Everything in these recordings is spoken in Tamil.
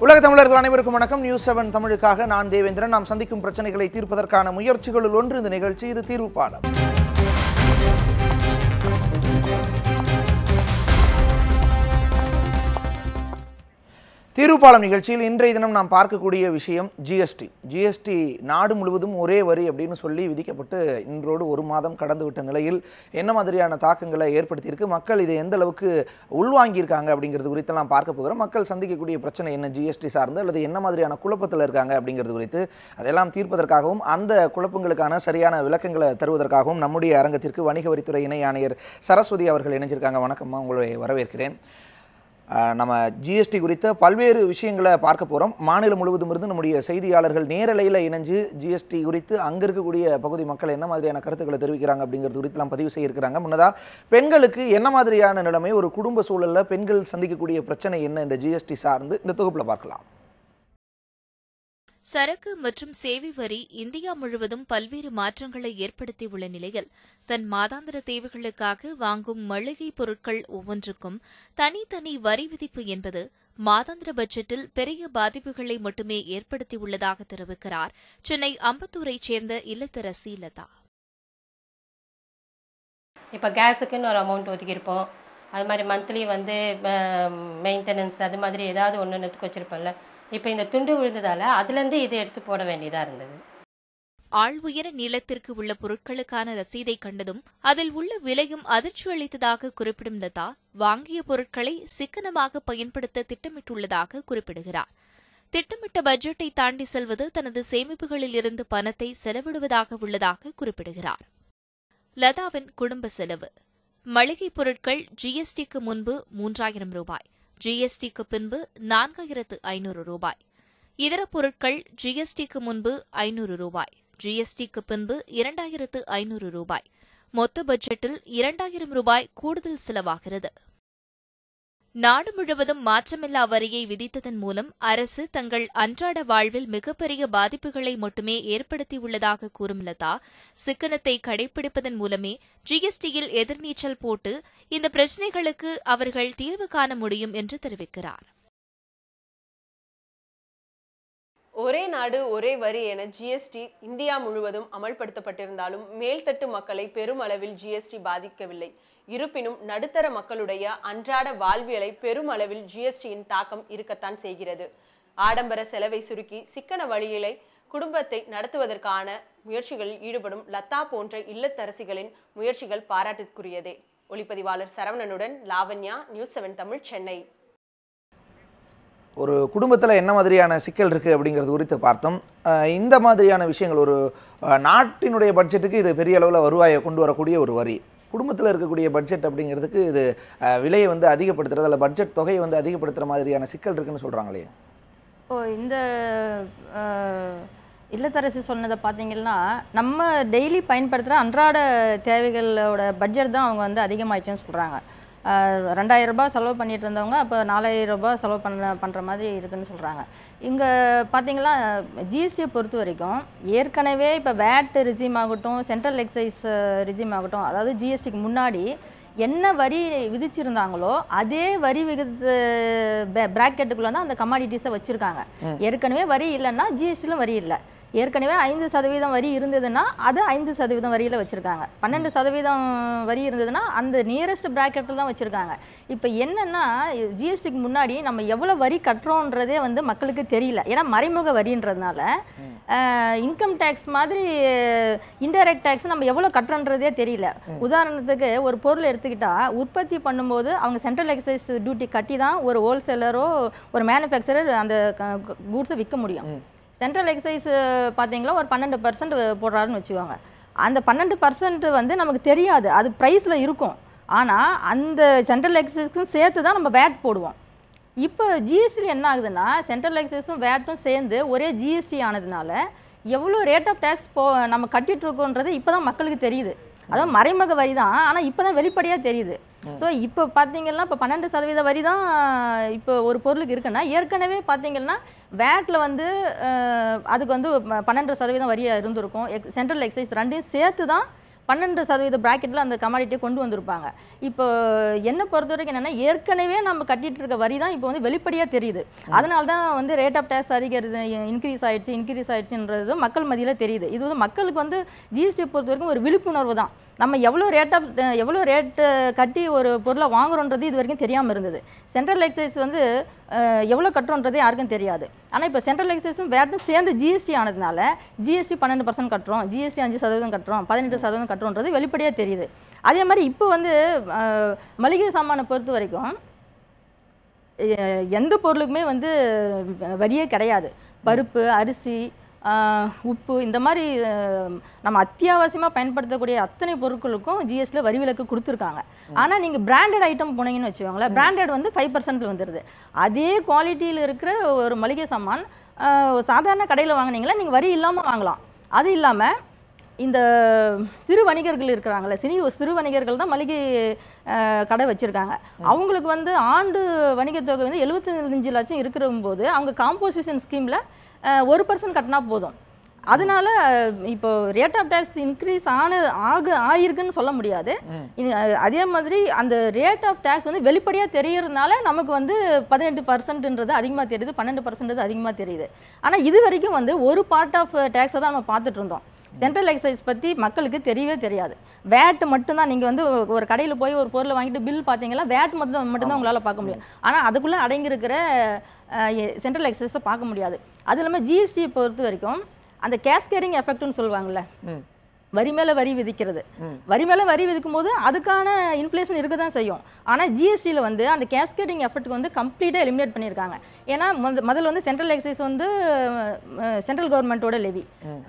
உலக தமிழர்கள் அனைவருக்கும் வணக்கம். நியூஸ்7 தமிழுக்காக நான் தேவேந்திரன். நாம் சந்திக்கும் பிரச்சனைகளை தீர்ப்பதற்கான முயற்சிகளுள் ஒன்று இந்த நிகழ்ச்சி. இது தீர்வு பாடம். தீர்வுபாலம் நிகழ்ச்சியில் இன்றைய தினம் நாம் பார்க்கக்கூடிய விஷயம் ஜிஎஸ்டி நாடு முழுவதும் ஒரே வரி அப்படின்னு சொல்லி விதிக்கப்பட்டு இன்றோடு ஒரு மாதம் கடந்துவிட்ட நிலையில் என்ன மாதிரியான தாக்கங்களை ஏற்படுத்தியிருக்கு, மக்கள் இதை எந்த அளவுக்கு உள்வாங்கியிருக்காங்க அப்படிங்கிறது குறித்து நாம் பார்க்க போகிறோம். மக்கள் சந்திக்கக்கூடிய பிரச்சனை என்ன ஜிஎஸ்டி சார்ந்து, அல்லது என்ன மாதிரியான குழப்பத்தில் இருக்காங்க அப்படிங்கிறது குறித்து அதெல்லாம் தீர்ப்பதற்காகவும் அந்த குழப்பங்களுக்கான சரியான விளக்கங்களை தருவதற்காகவும் நம்முடைய அரங்கத்திற்கு வணிக வரித்துறை இணை ஆணையர் சரஸ்வதி அவர்கள் இணைஞ்சிருக்காங்க. வணக்கம்மா, உங்களை வரவேற்கிறேன். நம்ம ஜிஎஸ்டி குறித்த பல்வேறு விஷயங்களை பார்க்க போகிறோம். மாநிலம் முழுவதும் இருந்து நம்முடைய செய்தியாளர்கள் நேரலையில் இணைஞ்சு ஜிஎஸ்டி குறித்து அங்கே இருக்கக்கூடிய பகுதி மக்கள் என்ன மாதிரியான கருத்துக்களை தெரிவிக்கிறாங்க அப்படிங்கிறது குறித்துலாம் பதிவு செய்யிருக்கிறாங்க. முன்னதாக பெண்களுக்கு என்ன மாதிரியான நிலைமை, ஒரு குடும்ப சூழலில் பெண்கள் சந்திக்கக்கூடிய பிரச்சனை என்ன, இந்த ஜிஎஸ்டி சார்ந்து இந்த தொகுப்பில் பார்க்கலாம். சரக்கு மற்றும் சேவை வரி இந்தியா முழுவதும் பல்வேறு மாற்றங்களை ஏற்படுத்தியுள்ள நிலையில் தன் மாதாந்திர தேவைகளுக்காக வாங்கும் மளிகை பொருட்கள் ஒவ்வொன்றுக்கும் தனித்தனி வரி விதிப்பு என்பது மாதாந்திர பட்ஜெட்டில் பெரிய பாதிப்புகளை மட்டுமே ஏற்படுத்தியுள்ளதாக தெரிவிக்கிறார் சென்னை அம்பத்தூரைச் சேர்ந்த இல்லத்தரசி லதா. இப்போ கேஸுக்குன்னு ஒரு அமௌண்ட் ஒதுக்கியிருப்போம். அது மாதிரி மந்த்லி மெயின்டெனன்ஸ் அது மாதிரி ஏதாவது ஒன்றுக்கு வச்சுருப்போம்ல. இப்போ இந்த துண்டு விழுந்ததால் அதுலேருந்து இதை எடுத்து போட வேண்டியதாக இருந்தது. ஆள் உயர நீளத்திற்கு உள்ள பொருட்களுக்கான ரசீதை கண்டதும் அதில் உள்ள விலையும் அதிர்ச்சி அளித்ததாக குறிப்பிடும் லதா, வாங்கிய பொருட்களை சிக்கனமாக பயன்படுத்த திட்டமிட்டுள்ளதாக குறிப்பிடுகிறார். திட்டமிட்ட பட்ஜெட்டை தாண்டி செல்வது தனது சேமிப்புகளில் இருந்து பணத்தை செலவிடுவதாக உள்ளதாக குறிப்பிடுகிறார். லதாவின் குடும்ப செலவு: மளிகை பொருட்கள் ஜிஎஸ்டிக்கு முன்பு 3000 ரூபாய், ஜிஎஸ்டிக்கு பின்பு 4500 ரூபாய். இதர பொருட்கள் ஜிஎஸ்டிக்கு முன்பு 500 ரூபாய், ஜிஎஸ்டிக்கு பின்பு 2500 ரூபாய். மொத்த பட்ஜெட்டில் 2000 ரூபாய் கூடுதல் செலவாகிறது. நாடு முழுவதும் மாற்றமில்லா வரியை விதித்ததன் மூலம் அரசு தங்கள் அன்றாட வாழ்வில் மிகப்பெரிய பாதிப்புகளை மட்டுமே ஏற்படுத்தியுள்ளதாக கூறும் லதா, சிக்கனத்தை கடைபிடிப்பதன் மூலமே ஜிஎஸ்டியில் எதிர்நீச்சல் போட்டு இந்த பிரச்சினைகளுக்கு அவர்கள் தீர்வு காண முடியும் என்று தெரிவிக்கிறார். ஒரே நாடு ஒரே வரி என ஜிஎஸ்டி இந்தியா முழுவதும் அமல்படுத்தப்பட்டிருந்தாலும் மேல்தட்டு மக்களை பெருமளவில் ஜிஎஸ்டி பாதிக்கவில்லை. இருப்பினும் நடுத்தர மக்களுடைய அன்றாட வாழ்வியலை பெருமளவில் ஜிஎஸ்டியின் தாக்கம் இருக்கத்தான் செய்கிறது. ஆடம்பர செலவை சுருக்கி சிக்கன வழியிலை குடும்பத்தை நடத்துவதற்கான முயற்சிகளில் ஈடுபடும் லதா போன்ற இல்லத்தரசிகளின் முயற்சிகள் பாராட்டுக்குரியதே. ஒளிப்பதிவாளர் சரவணனுடன் லாவண்யா, நியூஸ்7 தமிழ், சென்னை. ஒரு குடும்பத்தில் என்ன மாதிரியான சிக்கல் இருக்குது அப்படிங்கிறது குறித்து பார்த்தோம். இந்த மாதிரியான விஷயங்கள், ஒரு நாட்டினுடைய பட்ஜெட்டுக்கு இது பெரிய அளவில் வருவாயை கொண்டு வரக்கூடிய ஒரு வரி. குடும்பத்தில் இருக்கக்கூடிய பட்ஜெட் அப்படிங்கிறதுக்கு இது விலையை அதிகப்படுத்துறது, அல்ல பட்ஜெட் தொகையை அதிகப்படுத்துகிற மாதிரியான சிக்கல் இருக்குன்னு சொல்கிறாங்களே. இந்த இல்லத்தரசி சொன்னதை பார்த்தீங்கன்னா, நம்ம டெய்லி பயன்படுத்துகிற அன்றாட தேவைகளோட பட்ஜெட் தான் அவங்க அதிகமாகிடுச்சுன்னு சொல்கிறாங்க. 2000 ரூபாய் செலவு பண்ணிட்டு இருந்தவங்க அப்போ 4000 ரூபாய் செலவு பண்ணுற மாதிரி இருக்குதுன்னு சொல்கிறாங்க. இங்கே பார்த்தீங்கன்னா ஜிஎஸ்டியை பொறுத்த வரைக்கும் ஏற்கனவே இப்போ வேட் ரிஜிம் ஆகட்டும், சென்ட்ரல் எக்ஸைஸ் ரிஜிம் ஆகட்டும், அதாவது ஜிஎஸ்டிக்கு முன்னாடி என்ன வரி விதிச்சிருந்தாங்களோ அதே வரி விகித பிராக்கெட்டுக்குள்ளே தான் அந்த கமாடிட்டிஸை வச்சுருக்காங்க. ஏற்கனவே வரி இல்லைன்னா ஜிஎஸ்டியிலும் வரி இல்லை. ஏற்கனவே 5% வரி இருந்ததுன்னா அது 5% வரியில் வச்சுருக்காங்க. 12% வரி இருந்ததுன்னா அந்த நியரஸ்ட் பிராக்கெட்டில் தான் வச்சுருக்காங்க. இப்போ என்னென்னா ஜிஎஸ்டிக்கு முன்னாடி நம்ம எவ்வளோ வரி கட்டுறோன்றதே மக்களுக்கு தெரியல. ஏன்னா மறைமுக வரின்றதுனால இன்கம் டேக்ஸ் மாதிரி இன்டைரக்ட் டேக்ஸ் நம்ம எவ்வளோ கட்டுறோன்றதே தெரியல. உதாரணத்துக்கு ஒரு பொருள் எடுத்துக்கிட்டால் உற்பத்தி பண்ணும்போது அவங்க சென்ட்ரல் எக்ஸைஸ் டியூட்டி கட்டி தான் ஒரு ஹோல்சேலரோ ஒரு மேனுஃபேக்சரர் அந்த கூட்ஸை விற்க முடியும். சென்ட்ரல் எக்ஸைஸ் பார்த்தீங்களா ஒரு 12% போடுறாருன்னு வச்சுக்கோங்க. அந்த 12% நமக்கு தெரியாது, அது ப்ரைஸில் இருக்கும். ஆனால் அந்த சென்ட்ரல் எக்ஸைஸுக்கும் சேர்த்து தான் நம்ம வேட் போடுவோம். இப்போ ஜிஎஸ்டியில் என்ன ஆகுதுன்னா சென்ட்ரல் எக்ஸைஸும் வேட்டும் சேர்ந்து ஒரே ஜிஎஸ்டி ஆனதுனால எவ்வளோ ரேட் ஆஃப் டேக்ஸ் நம்ம கட்டிகிட்ருக்கோன்றது இப்போ தான் மக்களுக்கு தெரியுது. அதாவது மறைமுக வரி தான், ஆனால் இப்போ தான் வெளிப்படையாக தெரியுது. ஸோ இப்போ பார்த்தீங்கன்னா இப்போ 12% வரி தான் இப்போ ஒரு பொருளுக்கு இருக்குன்னா, ஏற்கனவே பார்த்தீங்கன்னா வேட்டில் அதுக்கு 12% வரியாக இருந்திருக்கும். சென்ட்ரல் எக்ஸைஸ் ரெண்டையும் சேர்த்து தான் 12% ப்ராக்கெட்டில் அந்த கமாடிட்டியை கொண்டு வந்திருப்பாங்க. இப்போ என்ன பொறுத்த வரைக்கும் என்னென்னா, ஏற்கனவே நம்ம கட்டிட்டு இருக்க வரி தான் இப்போ வந்து வெளிப்படையாக தெரியுது. அதனால தான் வந்து ரேட் ஆஃப் டேக்ஸ் அதிகரிது, இன்க்ரீஸ் ஆயிடுச்சுன்றது மக்கள் மத்தியில் தெரியுது. இது வந்து மக்களுக்கு வந்து ஜிஎஸ்டியை பொறுத்த வரைக்கும் ஒரு விழிப்புணர்வு தான். நம்ம எவ்வளோ ரேட்டு கட்டி ஒரு பொருளை வாங்குறோன்றது இது வரைக்கும் தெரியாமல் இருந்தது. சென்ட்ரல் எக்ஸைஸ் வந்து எவ்வளோ கட்டுறோன்றதே யாருக்கும் தெரியாது. ஆனால் இப்போ சென்ட்ரல் எக்ஸைஸும் வேட்டும் சேர்ந்து ஜிஎஸ்டி ஆனதுனால ஜிஎஸ்டி 12% கட்டுறோம், ஜிஎஸ்டி 5% கட்டுறோம், 18% கட்டுறோன்றது வெளிப்படையாக தெரியுது. அதே மாதிரி இப்போ வந்து மளிகை சாமானை பொறுத்த வரைக்கும் எந்த பொருளுக்குமே வந்து வரியே கிடையாது. பருப்பு, அரிசி, உப்பு, இந்த மாதிரி நம்ம அத்தியாவசியமாக பயன்படுத்தக்கூடிய அத்தனை பொருட்களுக்கும் ஜிஎஸ்டியில் வரி விலக்கு கொடுத்துருக்காங்க. ஆனால் நீங்கள் பிராண்டட் ஐட்டம் போனீங்கன்னு வச்சுக்கோங்களேன், பிராண்டட் வந்து 5% வந்துடுது. அதே குவாலிட்டியில் இருக்கிற ஒரு மளிகை சாமான் சாதாரண கடையில் வாங்கினீங்களா நீங்கள் வரி இல்லாமல் வாங்கலாம். அது இல்லாமல் இந்த சிறு வணிகர்கள் இருக்கிறாங்களே, சிறு வணிகர்கள் தான் மளிகை கடை வச்சுருக்காங்க. அவங்களுக்கு வந்து ஆண்டு வணிகத்தொகை வந்து 75 லட்சம் இருக்கிற போது அவங்க காம்போசிஷன் ஸ்கீமில் 1% கட்டினா போதும். அதனால இப்போ ரேட் ஆஃப் டேக்ஸ் இன்க்ரீஸ் ஆகிருக்குன்னு சொல்ல முடியாது. அதே மாதிரி அந்த ரேட் ஆஃப் டேக்ஸ் வந்து வெளிப்படையாக தெரியறதுனால நமக்கு வந்து 18%ன்றது அதிகமாக தெரியுது, 12% அதிகமாக தெரியுது. ஆனால் இது வரைக்கும் வந்து ஒரு பார்ட் ஆஃப் டேக்ஸை தான் நம்ம பார்த்துட்டு இருந்தோம். சென்ட்ரல் எக்ஸைஸ் பற்றி மக்களுக்கு தெரியவே தெரியாது. வேட் மட்டும்தான். நீங்கள் வந்து ஒரு கடையில் போய் ஒரு பொருளை வாங்கிட்டு பில் பார்த்தீங்கன்னா வேட் மட்டும்தான் உங்களால் பார்க்க முடியும். ஆனால் அதுக்குள்ளே அடங்கியிருக்கிற சென்ட்ரல் எக்ஸைஸை பார்க்க முடியாது. அது இல்லாமல் ஜிஎஸ்டியை பொறுத்த வரைக்கும் அந்த கேஸ்கேடிங் எஃபெக்ட்னு சொல்லுவாங்கள்ல, வரி மேலே வரி விதிக்கிறது. வரி மேலே வரி விதிக்கும் போது அதுக்கான இன்ஃப்ளேஷன் இருக்க தான் செய்யும். ஆனால் ஜிஎஸ்டியில் வந்து அந்த கேஸ்கேடிங் எஃபெக்ட் வந்து கம்ப்ளீட்டாக எலிமினேட் பண்ணியிருக்காங்க. ஏன்னா முதல்ல வந்து சென்ட்ரல் எக்ஸைஸ் வந்து சென்ட்ரல் கவர்மெண்ட்டோட லெவி,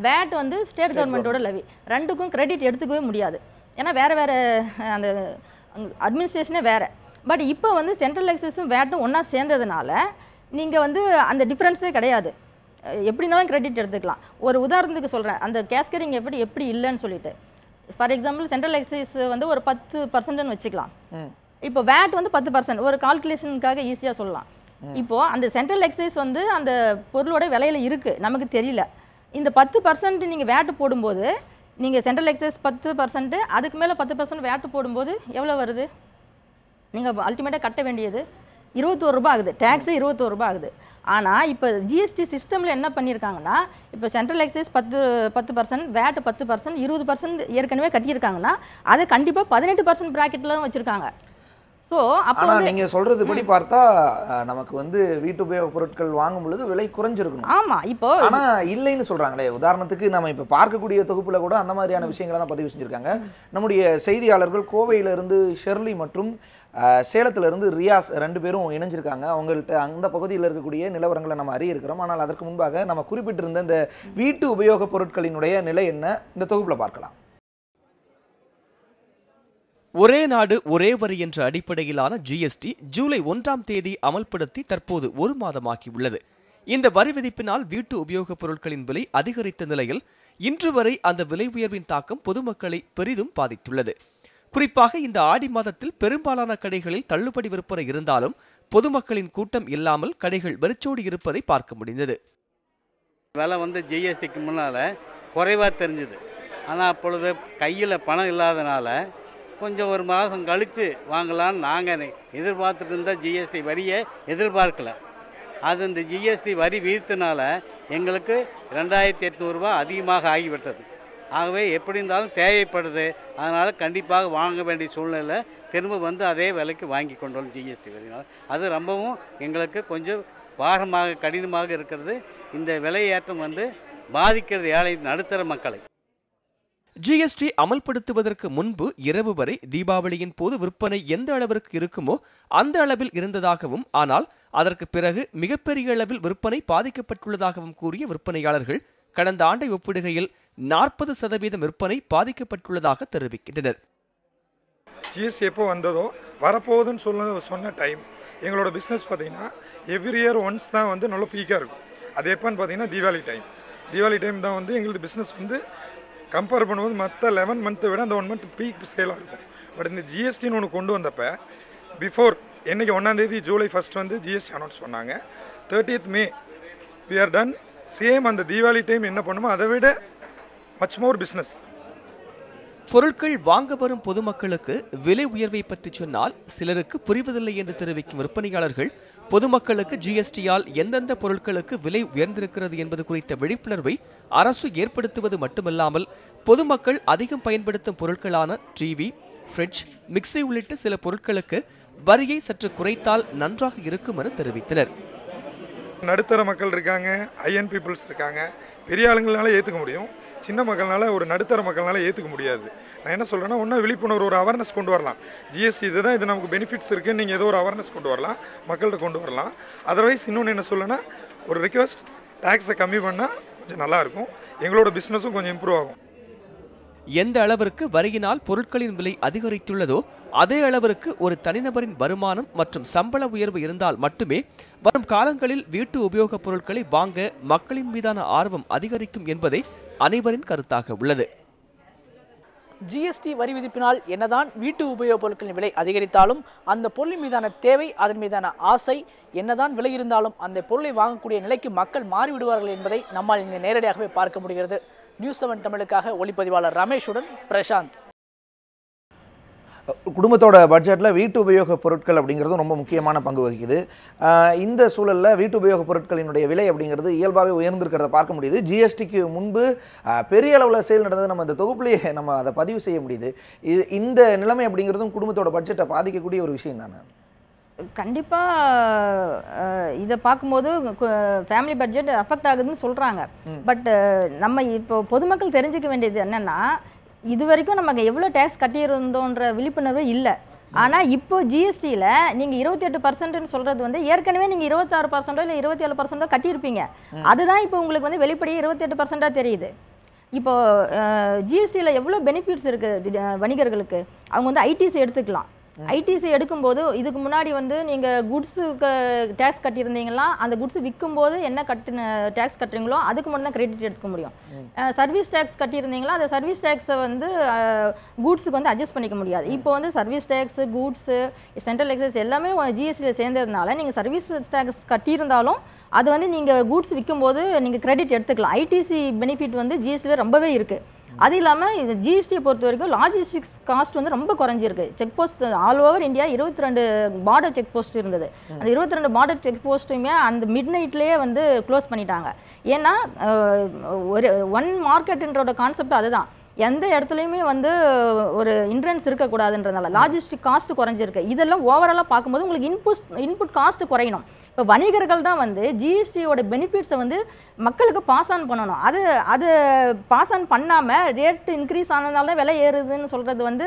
வேட் வந்து ஸ்டேட் கவர்மெண்ட்டோட லெவி. ரெண்டுக்கும் கிரெடிட் எடுத்துக்கவே முடியாது. ஏன்னா வேறு அந்த அட்மினிஸ்ட்ரேஷனே வேறு. பட் இப்போ வந்து சென்ட்ரல் எக்ஸைஸும் வேட்டும் ஒன்றா சேர்ந்ததுனால நீங்கள் வந்து அந்த டிஃப்ரென்ஸே கிடையாது. எப்படினாலும் கிரெடிட் எடுத்துக்கலாம். ஒரு உதாரணத்துக்கு சொல்கிறேன், அந்த கேஸ்கேடிங் எப்படி இல்லைன்னு சொல்லிட்டு. ஃபார் எக்ஸாம்பிள் சென்ட்ரல் எக்ஸைஸ் வந்து ஒரு 10%ன்னு வச்சுக்கலாம். இப்போ வேட் வந்து 10%, ஒரு கால்குலேஷனுக்காக ஈஸியாக சொல்லலாம். இப்போது அந்த சென்ட்ரல் எக்ஸைஸ் வந்து அந்த பொருளோட விலையில் இருக்குது, நமக்கு தெரியல. இந்த 10% நீங்கள் வேட்டு போடும்போது, நீங்கள் சென்ட்ரல் எக்ஸைஸ் 10%, அதுக்கு மேலே 10% வேட்டு போடும்போது எவ்வளோ வருது? நீங்கள் அல்டிமேட்டாக கட்ட வேண்டியது 21 ரூபா ஆகுது. டேக்ஸு 21 ரூபா ஆகுது. ஆனால் இப்போ ஜிஎஸ்டி சிஸ்டமில் என்ன பண்ணியிருக்காங்கன்னா, இப்போ சென்ட்ரல் எக்ஸைஸ் 10%, வேட் 10%, 20% ஏற்கனவே கட்டியிருக்காங்கன்னா அதை கண்டிப்பாக 18% ப்ராக்கெட்டில் தான் வச்சுருக்காங்க. ஸோ அப்போ நீங்கள் சொல்கிறது படி பார்த்தா நமக்கு வந்து வீட்டு உபயோக பொருட்கள் வாங்கும் பொழுது விலை குறைஞ்சிருக்கணும். ஆமாம். இப்போ ஆனால் இல்லைன்னு சொல்கிறாங்களே. உதாரணத்துக்கு நம்ம இப்போ பார்க்கக்கூடிய தொகுப்பில் கூட அந்த மாதிரியான விஷயங்களை தான் பதிவு செஞ்சுருக்காங்க. நம்முடைய செய்தியாளர்கள் கோவையிலிருந்து ஷெர்லி மற்றும் சேலத்திலிருந்து ரியாஸ் 2 பேரும் இணைஞ்சிருக்காங்க. அவங்கள்ட்ட அந்த பகுதியில் இருக்கக்கூடிய நிலவரங்களை நம்ம அறிய இருக்கிறோம். ஆனால் அதற்கு முன்பாக நம்ம குறிப்பிட்டிருந்த இந்த வீட்டு உபயோகப் பொருட்களினுடைய நிலை என்ன இந்த தொகுப்பில் பார்க்கலாம். ஒரே நாடு ஒரே வரி என்ற அடிப்படையிலான ஜிஎஸ்டி ஜூலை 1ஆம் தேதி அமல்படுத்தி தற்போது 1 மாதமாகியுள்ளது. இந்த வரி விதிப்பினால் வீட்டு உபயோகப் பொருட்களின் விலை அதிகரித்த நிலையில் இன்று வரை அந்த விலை உயர்வின் தாக்கம் பொதுமக்களை பெரிதும் பாதித்துள்ளது. குறிப்பாக இந்த ஆடி மாதத்தில் பெரும்பாலான கடைகளில் தள்ளுபடி விற்பனை இருந்தாலும் பொதுமக்களின் கூட்டம் இல்லாமல் கடைகள் வெறிச்சோடி இருப்பதை பார்க்க முடிந்தது. விலை வந்து ஜிஎஸ்டிக்கு முன்னால் குறைவாக தெரிஞ்சுது. ஆனால் அப்பொழுது கையில் பணம் இல்லாதனால கொஞ்சம் ஒரு மாதம் கழித்து வாங்கலான்னு நாங்கள் எதிர்பார்த்துட்டு இருந்த ஜிஎஸ்டி வரியை எதிர்பார்க்கல. அது இந்த ஜிஎஸ்டி வரி விதித்தனால எங்களுக்கு 2800 ரூபா அதிகமாக ஆகிவிட்டது. ஆகவே எப்படி இருந்தாலும் தேவைப்படுது. அதனால் கண்டிப்பாக வாங்க வேண்டிய சூழ்நிலை திரும்ப வந்து அதே விலைக்கு வாங்கி கொண்டோம் ஜிஎஸ்டி வரினால். அது ரொம்பவும் எங்களுக்கு கொஞ்சம் பாரமாக கடினமாக இருக்கிறது. இந்த விலை ஏற்றம் வந்து பாதிக்கிறது ஏழை நடுத்தர மக்களை. ஜிஎஸ்டி அமல்படுத்துவதற்கு முன்பு இரவு வரை தீபாவளியின் போது விற்பனை எந்த அளவிற்கு இருக்குமோ அந்த அளவில் இருந்ததாகவும், ஆனால் அதற்கு பிறகு மிகப்பெரிய அளவில் விற்பனை பாதிக்கப்பட்டுள்ளதாகவும் கூறிய விற்பனையாளர்கள் கடந்த ஆண்டை ஒப்பிடுகையில் 40% விற்பனை பாதிக்கப்பட்டுள்ளதாக தெரிவிக்கின்றனர். ஜிஎஸ்டி எப்போ வந்ததோ வரப்போகுதுன்னு சொன்ன டைம் எங்களோட பிஸ்னஸ் பார்த்தீங்கன்னா எவ்ரி இயர் ஒன்ஸ் தான் வந்து நல்ல பீக்காக இருக்கும். அது எப்போன்னு பார்த்தீங்கன்னா தீபாவளி டைம் தான் வந்து எங்களுக்கு பிஸ்னஸ் வந்து கம்பேர் பண்ணும்போது மற்ற 11 மந்த்தை விட அந்த 1 மந்த் பீக் சேலாக இருக்கும். பட் இந்த ஜிஎஸ்டின்னு ஒன்று கொண்டு வந்தப்போ பிஃபோர் என்றைக்கு 1ஆம் தேதி ஜூலை 1 வந்து ஜிஎஸ்டி அனௌன்ஸ் பண்ணாங்க. 30th May we are done. Same அந்த தீபாவளி டைம் என்ன பண்ணுமோ அதை விட மச் மோர் பிஸ்னஸ். பொருட்கள் வாங்க வரும் பொதுமக்களுக்கு விலை உயர்வை பற்றி சொன்னால் சிலருக்கு புரிவதில்லை என்று தெரிவிக்கும் விற்பனையாளர்கள் பொதுமக்களுக்கு ஜிஎஸ்டியால் எந்தெந்த பொருட்களுக்கு விலை உயர்ந்திருக்கிறது என்பது குறித்த விழிப்புணர்வை அரசு ஏற்படுத்துவது மட்டுமல்லாமல் பொதுமக்கள் அதிகம் பயன்படுத்தும் பொருட்களான டிவி, ஃப்ரிட்ஜ், மிக்சி உள்ளிட்ட சில பொருட்களுக்கு வரியை சற்று குறைத்தால் நன்றாக இருக்கும் என தெரிவித்தனர். நடுத்தர மக்கள் இருக்காங்க, ஐஎன் பீப்புள்ஸ் இருக்காங்க, பெரிய ஆளுங்களால ஏற்றுக்க முடியும், சின்ன மக்கள்னால ஒரு நடுத்தர மக்கள்னால ஏற்றுக்க முடியாது. நான் என்ன சொல்கிறேன்னா, ஒன்றும் விழிப்புணர்வு, ஒரு அவேர்னஸ் கொண்டு வரலாம். ஜிஎஸ்டி இதுதான், இது நமக்கு பெனிஃபிட்ஸ் இருக்குன்னு நீங்கள் ஏதோ ஒரு அவேர்னஸ் கொண்டு வரலாம், மக்கள்கிட்ட கொண்டு வரலாம். அதர்வைஸ் இன்னொன்று என்ன சொல்லணும்னா, ஒரு ரிக்வெஸ்ட், டேக்ஸை கம்மி பண்ணால் கொஞ்சம் நல்லாயிருக்கும், எங்களோட பிஸ்னஸும் கொஞ்சம் இம்ப்ரூவ் ஆகும். எந்த அளவிற்கு வரியினால் பொருட்களின் விலை அதிகரித்துள்ளதோ அதே அளவிற்கு ஒரு தனிநபரின் வருமானம் மற்றும் சம்பள உயர்வு இருந்தால் மட்டுமே வரும் காலங்களில் வீட்டு உபயோகப் பொருட்களை வாங்க மக்களின் மீதான ஆர்வம் அதிகரிக்கும் என்பதே அனைவரின் கருத்தாக உள்ளது. ஜிஎஸ்டி வரி விதிப்பினால் என்னதான் வீட்டு உபயோகப் பொருட்களின் விலை அதிகரித்தாலும் அந்த பொருளின் மீதான தேவை, அதன் மீதான ஆசை, என்னதான் விலை இருந்தாலும் அந்த பொருளை வாங்கக்கூடிய நிலைக்கு மக்கள் மாறிவிடுவார்கள் என்பதை நம்மால் இங்கு நேரடியாகவே பார்க்க முடிகிறது. நியூஸ் 7 தமிழுக்காக ஒளிப்பதிவாளர் ரமேஷுடன் பிரசாந்த். குடும்பத்தோட பட்ஜெட்டில் வீட்டு உபயோக பொருட்கள் அப்படிங்கிறது ரொம்ப முக்கியமான பங்கு வகிக்குது. இந்த சூழலில் வீட்டு உபயோக பொருட்களினுடைய விலை அப்படிங்கிறது இயல்பாகவே உயர்ந்திருக்கிறத பார்க்க முடியுது. ஜிஎஸ்டிக்கு முன்பு பெரிய அளவில் சேல் நடந்தது, நம்ம இந்த தொகுப்புலேயே நம்ம அதை பதிவு செய்ய முடியுது. இந்த நிலைமை அப்படிங்கிறதும் குடும்பத்தோட பட்ஜெட்டை பாதிக்கக்கூடிய ஒரு விஷயம் தானே? கண்டிப்பாக இதை பார்க்கும்போது ஃபேமிலி பட்ஜெட் அஃபெக்ட் ஆகுதுன்னு சொல்கிறாங்க. பட் நம்ம இப்போ பொதுமக்கள் தெரிஞ்சுக்க வேண்டியது என்னென்னா, இது வரைக்கும் நமக்கு எவ்வளோ டேக்ஸ் கட்டியிருந்தோன்ற விழிப்புணர்வு இல்லை. ஆனால் இப்போ ஜிஎஸ்டியில் நீங்கள் 28% சொல்கிறது வந்து ஏற்கனவே நீங்கள் 26% இல்லை 27% கட்டியிருப்பீங்க. அதுதான் இப்போ உங்களுக்கு வந்து வெளிப்படையே 28% தெரியுது. இப்போ ஜிஎஸ்டியில் எவ்வளோ பெனிஃபிட்ஸ் இருக்குது வணிகர்களுக்கு. அவங்க வந்து ஐடிசி எடுத்துக்கலாம். ஐடிசி எடுக்கும்போது இதுக்கு முன்னாடி வந்து நீங்கள் குட்ஸுக்கு டேக்ஸ் கட்டியிருந்தீங்கன்னா அந்த குட்ஸ் விற்கும்போது என்ன டேக்ஸ் கட்டுறீங்களோ அதுக்கு மட்டும் தான் கிரெடிட் எடுத்துக்க முடியும். சர்வீஸ் டேக்ஸ் கட்டியிருந்தீங்களா அந்த சர்வீஸ் டேக்ஸை வந்து கூட்ஸுக்கு வந்து அட்ஜஸ்ட் பண்ணிக்க முடியாது. இப்போ வந்து service tax, goods, central exercise எல்லாமே ஜிஎஸ்டியில் சேர்ந்ததுனால நீங்கள் சர்வீஸ் டேக்ஸ் கட்டியிருந்தாலும் அது வந்து நீங்கள் கூட்ஸ் விற்கும்போது நீங்கள் கிரெடிட் எடுத்துக்கலாம். ஐடிசி பெனிஃபிட் வந்து ஜிஎஸ்டியில் ரொம்பவே இருக்குது. அது இல்லாமல் இது ஜிஎஸ்டியை பொறுத்த வரைக்கும் லாஜிஸ்டிக்ஸ் காஸ்ட் வந்து ரொம்ப குறைஞ்சிருக்கு. Check post all over India 22 border check post இருந்தது. அந்த 22 பார்டர் செக் போஸ்ட்டுமே அந்த மிட் நைட்லேயே வந்து க்ளோஸ் பண்ணிட்டாங்க. ஏன்னா ஒரு ஒன் மார்க்கெட்டுன்றோட கான்செப்ட் அதுதான். எந்த இடத்துலையுமே வந்து ஒரு இன்ட்ரன்ஸ் இருக்கக்கூடாதுன்றதுனால லாஜிஸ்டிக் காஸ்ட் குறைஞ்சிருக்கு. இதெல்லாம் ஓவராலாக பார்க்கும்போது உங்களுக்கு இன்புட் காஸ்ட் குறையணும். இப்போ வணிகர்கள் தான் வந்து ஜிஎஸ்டியோட பெனிஃபிட்ஸை வந்து மக்களுக்கு பாஸ் ஆன் பண்ணணும். அது பாஸ் ஆன் பண்ணாமல் ரேட் இன்க்ரீஸ் ஆனதால தான் விலை ஏறுதுன்னு சொல்கிறது வந்து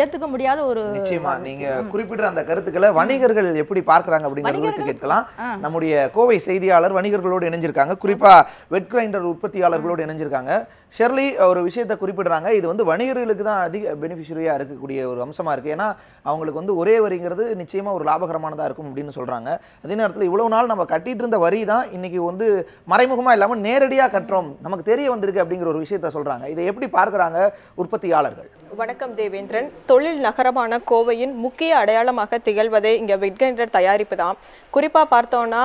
ஏற்றுக்க முடியாத ஒரு. நிச்சயமா நீங்கள் குறிப்பிட்ட அந்த கருத்துக்களை வணிகர்கள் எப்படி பார்க்குறாங்க அப்படிங்கிறது குறித்து கேட்கலாம். நம்முடைய கோவை செய்தியாளர் வணிகர்களோடு இணைஞ்சிருக்காங்க, குறிப்பாக வெட் கிரைண்டர் உற்பத்தியாளர்களோடு இணைஞ்சிருக்காங்க. ஷெர்லி ஒரு விஷயத்தை குறிப்பிடுறாங்க, இது வந்து வணிகர்களுக்கு தான் அதிக பெனிஃபிஷரியாக இருக்கக்கூடிய ஒரு அம்சமாக இருக்குது. ஏன்னா அவங்களுக்கு வந்து ஒரே வரிங்கிறது நிச்சயமாக ஒரு லாபகரமானதாக இருக்கும் அப்படின்னு சொல்கிறாங்க. அதே நேரத்தில் இவ்வளவு நாள் நம்ம கட்டிட்டு இருந்த வரி தான் இன்னைக்கு வந்து மறைமுகமாக இல்லாமல் நேரடியாக கட்டுறோம், நமக்கு தெரிய வந்திருக்கு அப்படிங்கிற ஒரு விஷயத்த சொல்கிறாங்க. இதை எப்படி பார்க்குறாங்க உற்பத்தியாளர்கள்? வணக்கம் தேவேந்திரன். தொழில் நகரமான கோவையின் முக்கிய அடையாளமாக திகழ்வதே இங்கே வெட் கிரைண்டர் தயாரிப்பு தான். குறிப்பாக பார்த்தோன்னா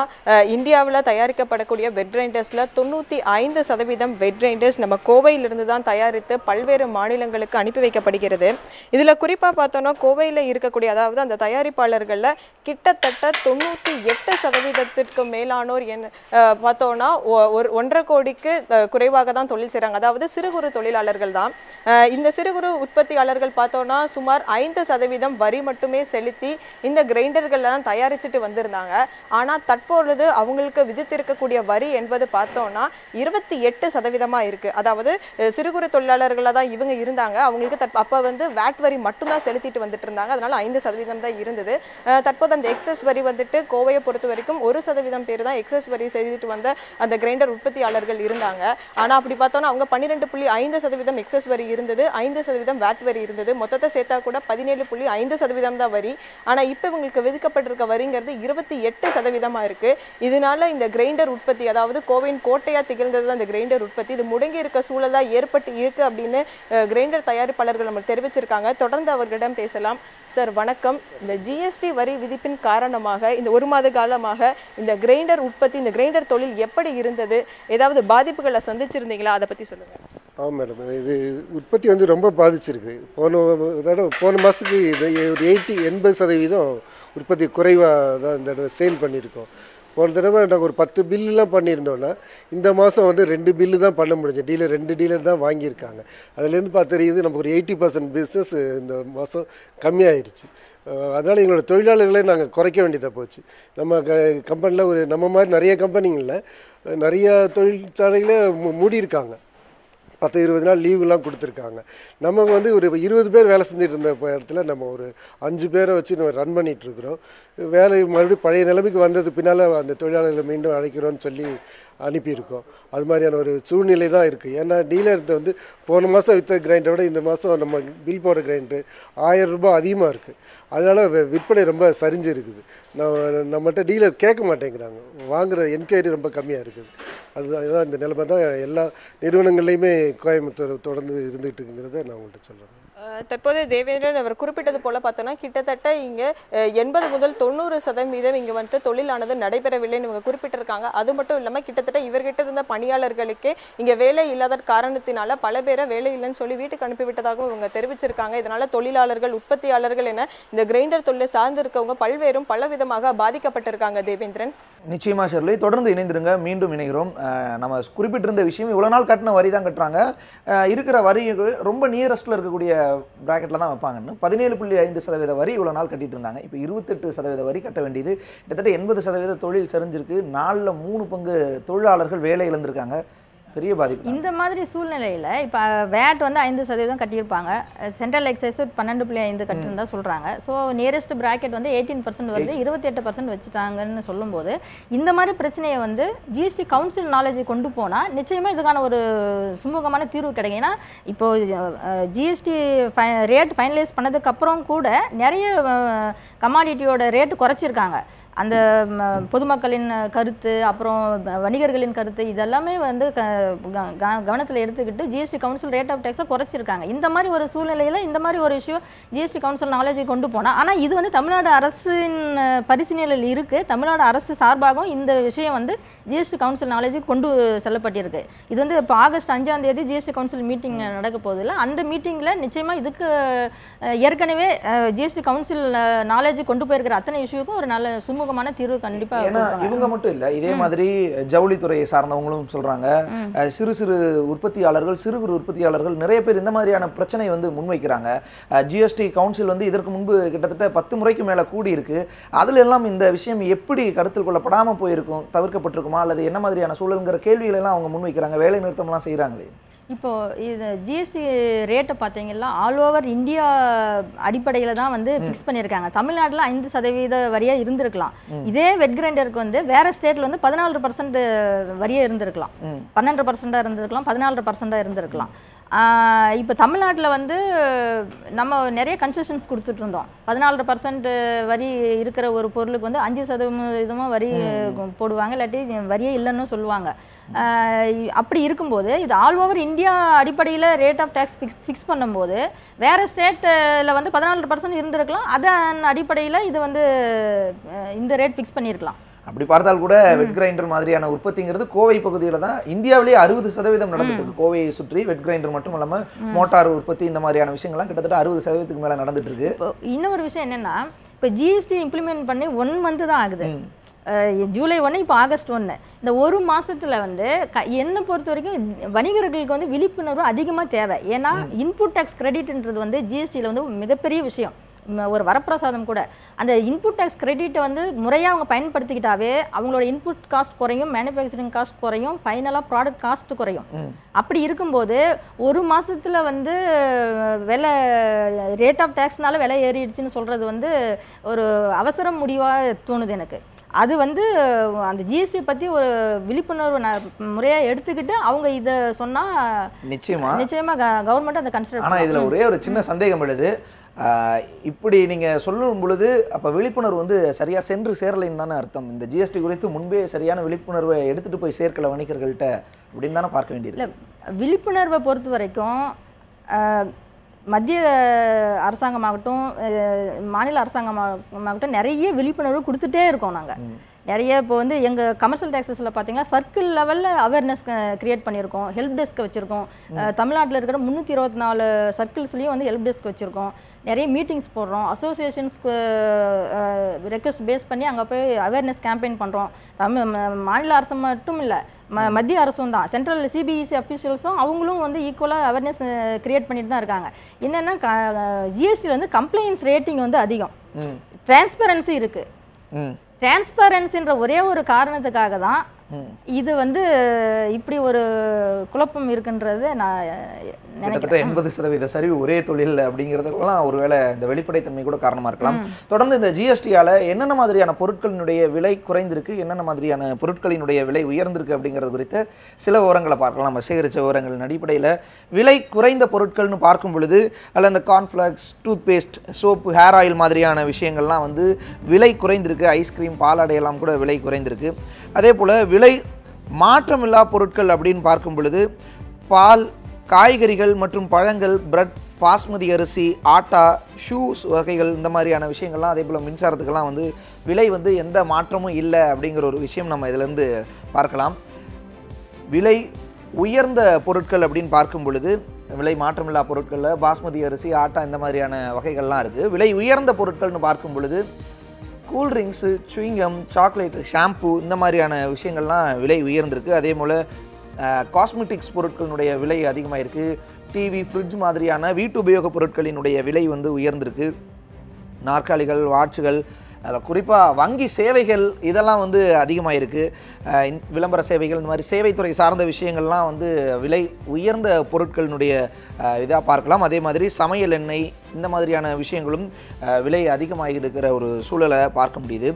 இந்தியாவில் தயாரிக்கப்படக்கூடிய வெட் கிரைண்டர்ஸில் 95% வெட் கிரைண்டர்ஸ் நம்ம கோவையிலிருந்து தான் தயாரித்து பல்வேறு மாநிலங்களுக்கு அனுப்பி வைக்கப்படுகிறது. இதில் குறிப்பாக பார்த்தோன்னா கோவையில் இருக்கக்கூடிய, அதாவது அந்த தயாரிப்பாளர்களில் கிட்டத்தட்ட 98% மேலானோர் பார்த்தோன்னா 1.5 கோடிக்கு குறைவாக தான் தொழில் செய்கிறாங்க. அதாவது சிறு குறு தொழிலாளர்கள் தான். இந்த சிறு குறு உற்பத்தியாளர்கள் பார்த்தோன்னா சுமார் 5% வரி மட்டுமே செலுத்தி இந்த கிரைண்டர்கள்லாம் தயாரிச்சுட்டு வந்திருந்தாங்க. ஆனால் தற்பொழுது அவங்களுக்கு விதித்திருக்கக்கூடிய வரி என்பது பார்த்தோன்னா 28% இருக்குது. அதாவது சிறு குறு தொழிலாளர்களாக தான் இவங்க இருந்தாங்க. அவங்களுக்கு அப்போ வந்து வேட் வரி மட்டும்தான் செலுத்திட்டு வந்துட்டு இருந்தாங்க. அதனால 5% தான் இருந்தது. தற்போது அந்த எக்ஸஸ் வரி வந்துட்டு கோவையை பொறுத்த வரைக்கும் 1% பேர் தான் எக்ஸஸ் வரி செய்துட்டு வந்த அந்த கிரைண்டர் உற்பத்தியாளர்கள் இருந்தாங்க. ஆனால் அப்படி பார்த்தோன்னா அவங்க 12.5% எக்ஸஸ் வரி இருந்தது, 5% வேட் வரி இருந்தது. மொத்தத்தை சேர்த்தா கூட 17.5% தான் வரி. ஆனால் இப்போ இவங்களுக்கு விதிக்கப்பட்டிருக்க வரிங்கிறது 28% இருக்கு. இதனால இந்த கிரைண்டர் உற்பத்தி, அதாவது கோவையின் கோட்டையா திகழ்ந்தது அந்த கிரைண்டர் உற்பத்தி, இது முடங்கி இருக்க சூழலா ஏற்பட்டு இருக்கு அப்படின்னு கிரைண்டர் தயாரிப்பாளர்கள் நம்ம தெரிவிச்சிருக்காங்க. தொடர்ந்து அவர்களிடம் பேசலாம். சார் வணக்கம். இந்த ஜிஎஸ்டி வரி விதிப்பின் காரணமாக இந்த 1 மாத காலமாக இந்த கிரைண்டர் உற்பத்தி, இந்த கிரைண்டர் தொழில் எப்படி இருந்தது? ஏதாவது பாதிப்புகளை சந்திச்சிருந்தீங்களா? அதை பத்தி சொல்லுங்க. ஆமாம் மேடம், இது உற்பத்தி வந்து ரொம்ப பாதிச்சிருக்கு. போன மாதத்துக்கு இது ஒரு 80% உற்பத்தி குறைவாக தான் இந்த தடவை சேல் பண்ணியிருக்கோம். போன தடவை நாங்கள் ஒரு 10 பில்லுலாம் பண்ணியிருந்தோன்னா இந்த மாதம் வந்து 2 பில்லு தான் பண்ண முடிஞ்சு. 2 டீலர் தான் வாங்கியிருக்காங்க. அதுலேருந்து பார்த்து தெரியுது நமக்கு ஒரு 80% பிஸ்னஸ் இந்த மாதம் கம்மியாயிருச்சு. அதனால் எங்களோட தொழிலாளர்களே நாங்கள் குறைக்க வேண்டியதாக போச்சு. நம்ம கம்பெனியில் நம்ம மாதிரி நிறைய கம்பெனிங்களில் நிறைய தொழிற்சாலைகளே மூடியிருக்காங்க. 10-20 நாள் லீவுலாம் கொடுத்துருக்காங்க. நம்ம வந்து ஒரு 20 பேர் வேலை செஞ்சுட்டு இருந்த இடத்துல நம்ம ஒரு 5 பேரை வச்சு நம்ம ரன் பண்ணிகிட்ருக்குறோம். வேலை மறுபடியும் பழைய நிலைமைக்கு வந்தது பின்னால் அந்த தொழிலாளர்களை மீண்டும் அழைக்கிறோன்னு சொல்லி அனுப்பியிருக்கோம். அது மாதிரியான ஒரு சூழ்நிலை தான் இருக்குது. ஏன்னா டீலர்கிட்ட வந்து போன மாதம் விற்ற கிரைண்டரை விட இந்த மாதம் நம்ம பில் போடுற கிரைண்டரு 1000 ரூபாய் அதிகமாக இருக்குது. அதனால் விற்பனை ரொம்ப சரிஞ்சு இருக்குது. நம்மகிட்ட டீலர் கேட்க மாட்டேங்கிறாங்க. வாங்குகிற என்கொயரி ரொம்ப கம்மியாக இருக்குது. அதுதான் இந்த நிலைமை தான் எல்லா நிறுவனங்கள்லையுமே கோயம்புத்தூர் தொடர்ந்து இருந்துகிட்டு இருக்குங்கிறத நான் உங்கள்கிட்ட சொல்கிறேன். தற்போது தேவேந்திரன் அவர் குறிப்பிட்டது போல பார்த்தோன்னா கிட்டத்தட்ட இங்கே 80 முதல் 90% இங்கே வந்துட்டு தொழிலானது நடைபெறவில்லைன்னு இவங்க குறிப்பிட்டிருக்காங்க. அது மட்டும் இல்லாமல் கிட்டத்தட்ட இவர்கிட்ட இருந்த பணியாளர்களுக்கே இங்கே வேலை இல்லாத காரணத்தினால பல பேரை வேலை இல்லைன்னு சொல்லி வீட்டுக்கு அனுப்பிவிட்டதாகவும் இவங்க தெரிவிச்சிருக்காங்க. இதனால தொழிலாளர்கள், உற்பத்தியாளர்கள் என இந்த கிரைண்டர் தொழிலை சார்ந்து இருக்கவங்க பல விதமாக பாதிக்கப்பட்டிருக்காங்க. தேவேந்திரன், நிச்சயமா ஷெர்லி, தொடர்ந்து இணைந்திருங்க. மீண்டும் இணைகிறோம். நம்ம குறிப்பிட்டிருந்த விஷயம், இவ்வளோ நாள் கட்டின வரி தான் கட்டுறாங்க. இருக்கிற வரி ரொம்ப நியரஸ்ட்டில் இருக்கக்கூடிய பிராக்கெட்டில் தான் வைப்பாங்கன்னு 17.5% வரி இவ்வளோ நாள் கட்டிட்டு இருந்தாங்க. இப்போ 28% வரி கட்ட வேண்டியது. கிட்டத்தட்ட 80% தொழில் சரிஞ்சிருக்கு. 4ல் 3 பங்கு தொழிலாளர்கள் வேலை இழந்திருக்காங்க. பெரிய பாதிப்பு. இந்த மாதிரி சூழ்நிலையில் இப்போ வேட் வந்து 5% கட்டியிருப்பாங்க. சென்ட்ரல் எக்ஸைஸ் 12.5 கட்டுன்னு தான் சொல்கிறாங்க. ஸோ நியரஸ்ட் பிராக்கெட் வந்து 18% வந்து 28% வச்சுட்டாங்கன்னு சொல்லும்போது இந்த மாதிரி பிரச்சனையை வந்து ஜிஎஸ்டி கவுன்சில் நாலேஜை கொண்டு போனால் நிச்சயமாக இதுக்கான ஒரு சுமூகமான தீர்வு கிடைக்கும். ஏன்னா இப்போது ஜிஎஸ்டி ரேட் ஃபைனலைஸ் பண்ணதுக்கப்புறம் கூட நிறைய கமாடிட்டியோட ரேட்டு குறைச்சிருக்காங்க. அந்த பொதுமக்களின் கருத்து, அப்புறம் வணிகர்களின் கருத்து, இதெல்லாமே வந்து கவனத்தில் எடுத்துக்கிட்டு ஜிஎஸ்டி கவுன்சில் ரேட் ஆஃப் டேக்ஸை குறைச்சிருக்காங்க. இந்த மாதிரி ஒரு சூழ்நிலையில் இந்த மாதிரி ஒரு விஷயம் ஜிஎஸ்டி கவுன்சில் நாலேஜை கொண்டு போனால், ஆனால் இது வந்து தமிழ்நாடு அரசின் பரிசீலனையில் இருக்குது. தமிழ்நாடு அரசு சார்பாகவும் இந்த விஷயம் வந்து ஜிஎஸ்டி கவுன்சில் நாலேஜுக்கு கொண்டு செல்லப்பட்டிருக்கு. இது வந்து இப்போ ஆகஸ்ட் 5ஆம் தேதி ஜிஎஸ்டி கவுன்சில் மீட்டிங் நடக்க போதில்லை. அந்த மீட்டிங்கில் நிச்சயமாக இதுக்கு ஏற்கனவே ஜிஎஸ்டி கவுன்சில் நாலேஜ் கொண்டு போயிருக்கிற அத்தனை இஷ்யூக்கும் ஒரு நல்ல சுமூகமான தீர்வு கண்டிப்பாக. ஏன்னா இவங்க மட்டும் இல்லை, இதே மாதிரி ஜவுளித்துறையை சார்ந்தவங்களும் சொல்கிறாங்க. சிறு சிறு உற்பத்தியாளர்கள், சிறு குறு உற்பத்தியாளர்கள் நிறைய பேர் இந்த மாதிரியான பிரச்சனையை வந்து முன்வைக்கிறாங்க. ஜிஎஸ்டி கவுன்சில் வந்து இதற்கு முன்பு கிட்டத்தட்ட 10 முறைக்கு மேலே கூடி இருக்கு. அதில் எல்லாம் இந்த விஷயம் எப்படி கருத்தில் கொள்ளப்படாமல் போயிருக்கும், தவிர்க்கப்பட்டிருக்குமா, அல்லது என்ன மாதிரியான சூழல்ங்கிற கேள்விகள் எல்லாம் அவங்க முன்வைக்கிறாங்க. வேலை நிறுத்தம்லாம் செய்கிறாங்களே. இப்போது இது ஜிஎஸ்டி ரேட்டை பார்த்தீங்கன்னா ஆல் ஓவர் இந்தியா அடிப்படையில் தான் வந்து ஃபிக்ஸ் பண்ணியிருக்காங்க. தமிழ்நாட்டில் 5% வரியாக இருந்திருக்கலாம். இதே வெட் கிரைண்டருக்கு வந்து வேறு ஸ்டேட்டில் வந்து 14% வரியாக இருந்திருக்கலாம், 12% இருந்திருக்கலாம், 14% இருந்திருக்கலாம். இப்போ தமிழ்நாட்டில் வந்து நம்ம நிறைய கன்செஷன்ஸ் கொடுத்துட்டு இருந்தோம். 14% வரி இருக்கிற ஒரு பொருளுக்கு வந்து 5% வரி போடுவாங்க, இல்லாட்டி வரியே இல்லைன்னு சொல்லுவாங்க. அப்படி இருக்கும்போது இது ஆல் ஓவர் இந்தியா அடிப்படையில் ரேட் ஆஃப் டேக்ஸ் ஃபிக்ஸ் பண்ணும்போது வேறு ஸ்டேட்டில் வந்து 14% இருந்திருக்கலாம். அதன் அடிப்படையில் இது வந்து இந்த ரேட் ஃபிக்ஸ் பண்ணியிருக்கலாம். அப்படி பார்த்தால் கூட வெட் கிரைண்டர் மாதிரியான உற்பத்திங்கிறது கோவை பகுதியில் தான் இந்தியாவிலேயே 60% நடந்துட்டு இருக்கு. கோவையை சுற்றி வெட் கிரைண்டர் மட்டும் இல்லாமல் மோட்டார் உற்பத்தி இந்த மாதிரியான விஷயங்கள்லாம் கிட்டத்தட்ட 60%க்கு மேலே நடந்துட்டு இருக்கு. இன்னொரு விஷயம் என்னென்னா, இப்போ ஜிஎஸ்டி இம்ப்ளிமெண்ட் பண்ணி 1 மந்த் தான் ஆகுது. ஜூலை 1, இப்போ ஆகஸ்ட் 1. இந்த ஒரு மாதத்தில் வந்து என்னை பொறுத்த வரைக்கும் வணிகர்களுக்கு வந்து விழிப்புணர்வு அதிகமாக தேவை. ஏன்னா இன்புட் டேக்ஸ் கிரெடிட்ன்றது வந்து ஜிஎஸ்டியில் வந்து மிகப்பெரிய விஷயம், ஒரு வரப்பிரசாதம் கூட. அந்த இன்புட் டேக்ஸ் கிரெடிட்டை வந்து முறையாக அவங்க பயன்படுத்திக்கிட்டாவே அவங்களோட இன்புட் காஸ்ட் குறையும், மேனுஃபேக்சரிங் காஸ்ட் குறையும், ஃபைனலாக ப்ராடக்ட் காஸ்ட் குறையும். அப்படி இருக்கும்போது ஒரு மாதத்தில் வந்து விலை ரேட் ஆஃப் டேக்ஸ்னால விலை ஏறிடுச்சுன்னு சொல்கிறது வந்து ஒரு அவசர முடிவாக தோணுது எனக்கு. அது வந்து அந்த ஜிஎஸ்டி பற்றி ஒரு விழிப்புணர்வு முறையாக எடுத்துக்கிட்டு அவங்க இதை சொன்னால் நிச்சயமாக கவர்மெண்ட் அதை கன்சிடர். ஆனால் இதில் ஒரே ஒரு சின்ன சந்தேகம் எழுது. இப்படி நீங்கள் சொல்லும் பொழுது அப்போ விழிப்புணர்வு வந்து சரியாக சென்று சேரலைன்னு தானே அர்த்தம்? இந்த ஜிஎஸ்டி குறித்து முன்பே சரியான விழிப்புணர்வை எடுத்துகிட்டு போய் சேர்க்கல வணிகர்கள்ட்ட அப்படின்னு தானே பார்க்க வேண்டியது. இல்லை, விழிப்புணர்வை பொறுத்த வரைக்கும் மத்திய அரசாங்கமாகட்டும் மாநில அரசாங்கமாகட்டும் நிறைய விழிப்புணர்வு கொடுத்துட்டே இருக்கோம் நாங்கள். நிறைய இப்போ வந்து எங்கள் கமர்ஷியல் டேக்ஸஸில் பார்த்தீங்கன்னா சர்க்கிள் லெவலில் அவேர்னஸ் கிரியேட் பண்ணியிருக்கோம், ஹெல்ப் டெஸ்க் வச்சுருக்கோம். தமிழ்நாட்டில் இருக்கிற 324 சர்க்கிள்ஸ்லேயும் வந்து ஹெல்ப் டெஸ்க் வச்சுருக்கோம். நிறைய மீட்டிங்ஸ் போடுறோம், அசோசியேஷன்ஸ்க்கு ரெக்வஸ்ட் பேஸ் பண்ணி அங்கே போய் அவேர்னஸ் கேம்பெயின் பண்ணுறோம். மாநில அரசு மட்டும் இல்லை, மத்திய அரசும் தான், சென்ட்ரல் சிபிஎஸ்சி அஃபீஷியல்ஸும் அவங்களும் வந்து ஈக்குவலாக அவேர்னஸ் கிரியேட் பண்ணிட்டு தான் இருக்காங்க. என்னென்னா ஜிஎஸ்டியில் வந்து கம்ப்ளைண்ட்ஸ் ரேட்டிங் வந்து அதிகம், டிரான்ஸ்பரன்சி இருக்குது. டிரான்ஸ்பரன்சின்ற ஒரே ஒரு காரணத்துக்காக தான் இது வந்து இப்படி ஒரு குழப்பம் இருக்குன்றது நான் கிட்டத்தட்ட 80% சரிவு ஒரே தொழில் அப்படிங்கிறதுக்கெல்லாம் ஒருவேளை இந்த வெளிப்படைத்தன்மை கூட காரணமாக இருக்கலாம். தொடர்ந்து இந்த ஜிஎஸ்டியால் என்னென்ன மாதிரியான பொருட்களினுடைய விலை குறைந்திருக்கு, என்னென்ன மாதிரியான பொருட்களினுடைய விலை உயர்ந்திருக்கு அப்படிங்கிறது குறித்து சில விவரங்களை பார்க்கலாம். நம்ம சேகரித்த விவரங்களின் அடிப்படையில் விலை குறைந்த பொருட்கள்னு பார்க்கும் பொழுது அதில் இந்த cornflakes, toothpaste, soap, hair oil மாதிரியான விஷயங்கள்லாம் வந்து விலை குறைந்திருக்கு. ஐஸ்கிரீம், பாலாடையெல்லாம் கூட விலை குறைந்திருக்கு. அதே போல் விலை மாற்றமில்லா பொருட்கள் அப்படின்னு பார்க்கும் பொழுது பால், காய்கறிகள் மற்றும் பழங்கள், பிரெட், பாஸ்மதி அரிசி, ஆட்டா, ஷூஸ் வகைகள், இந்த மாதிரியான விஷயங்கள்லாம், அதே போல் மின்சாரத்துக்கெல்லாம் வந்து விலை வந்து எந்த மாற்றமும் இல்லை அப்படிங்கிற ஒரு விஷயம் நம்ம இதிலேருந்து பார்க்கலாம். விலை உயர்ந்த பொருட்கள் அப்படின்னு பார்க்கும் பொழுது விலை மாற்றமில்லா பொருட்களில் பாஸ்மதி அரிசி, ஆட்டா இந்த மாதிரியான வகைகள்லாம் இருக்குது. விலை உயர்ந்த பொருட்கள்னு பார்க்கும் பொழுது கூல்ட்ரிங்க்ஸு, சுவிங்கம், சாக்லேட், ஷாம்பு இந்த மாதிரியான விஷயங்கள்லாம் விலை உயர்ந்திருக்கு. அதே போல் காஸ்மெட்டிக்ஸ் பொருட்களினுடைய விலை அதிகமாக இருக்குது. டிவி, ஃப்ரிட்ஜ் மாதிரியான வீட்டு உபயோகப் பொருட்களினுடைய விலை வந்து உயர்ந்திருக்கு. நாற்காலிகள், வாட்சுகள், அதில் குறிப்பாக வங்கி சேவைகள் இதெல்லாம் வந்து அதிகமாக இருக்குது. விளம்பர சேவைகள், இந்த மாதிரி சேவைத்துறை சார்ந்த விஷயங்கள்லாம் வந்து விலை உயர்ந்த பொருட்களினுடைய இதாக பார்க்கலாம். அதே மாதிரி சமையல் எண்ணெய் இந்த மாதிரியான விஷயங்களும் விலை அதிகமாக இருக்கிற ஒரு சூழலை பார்க்க முடியுது.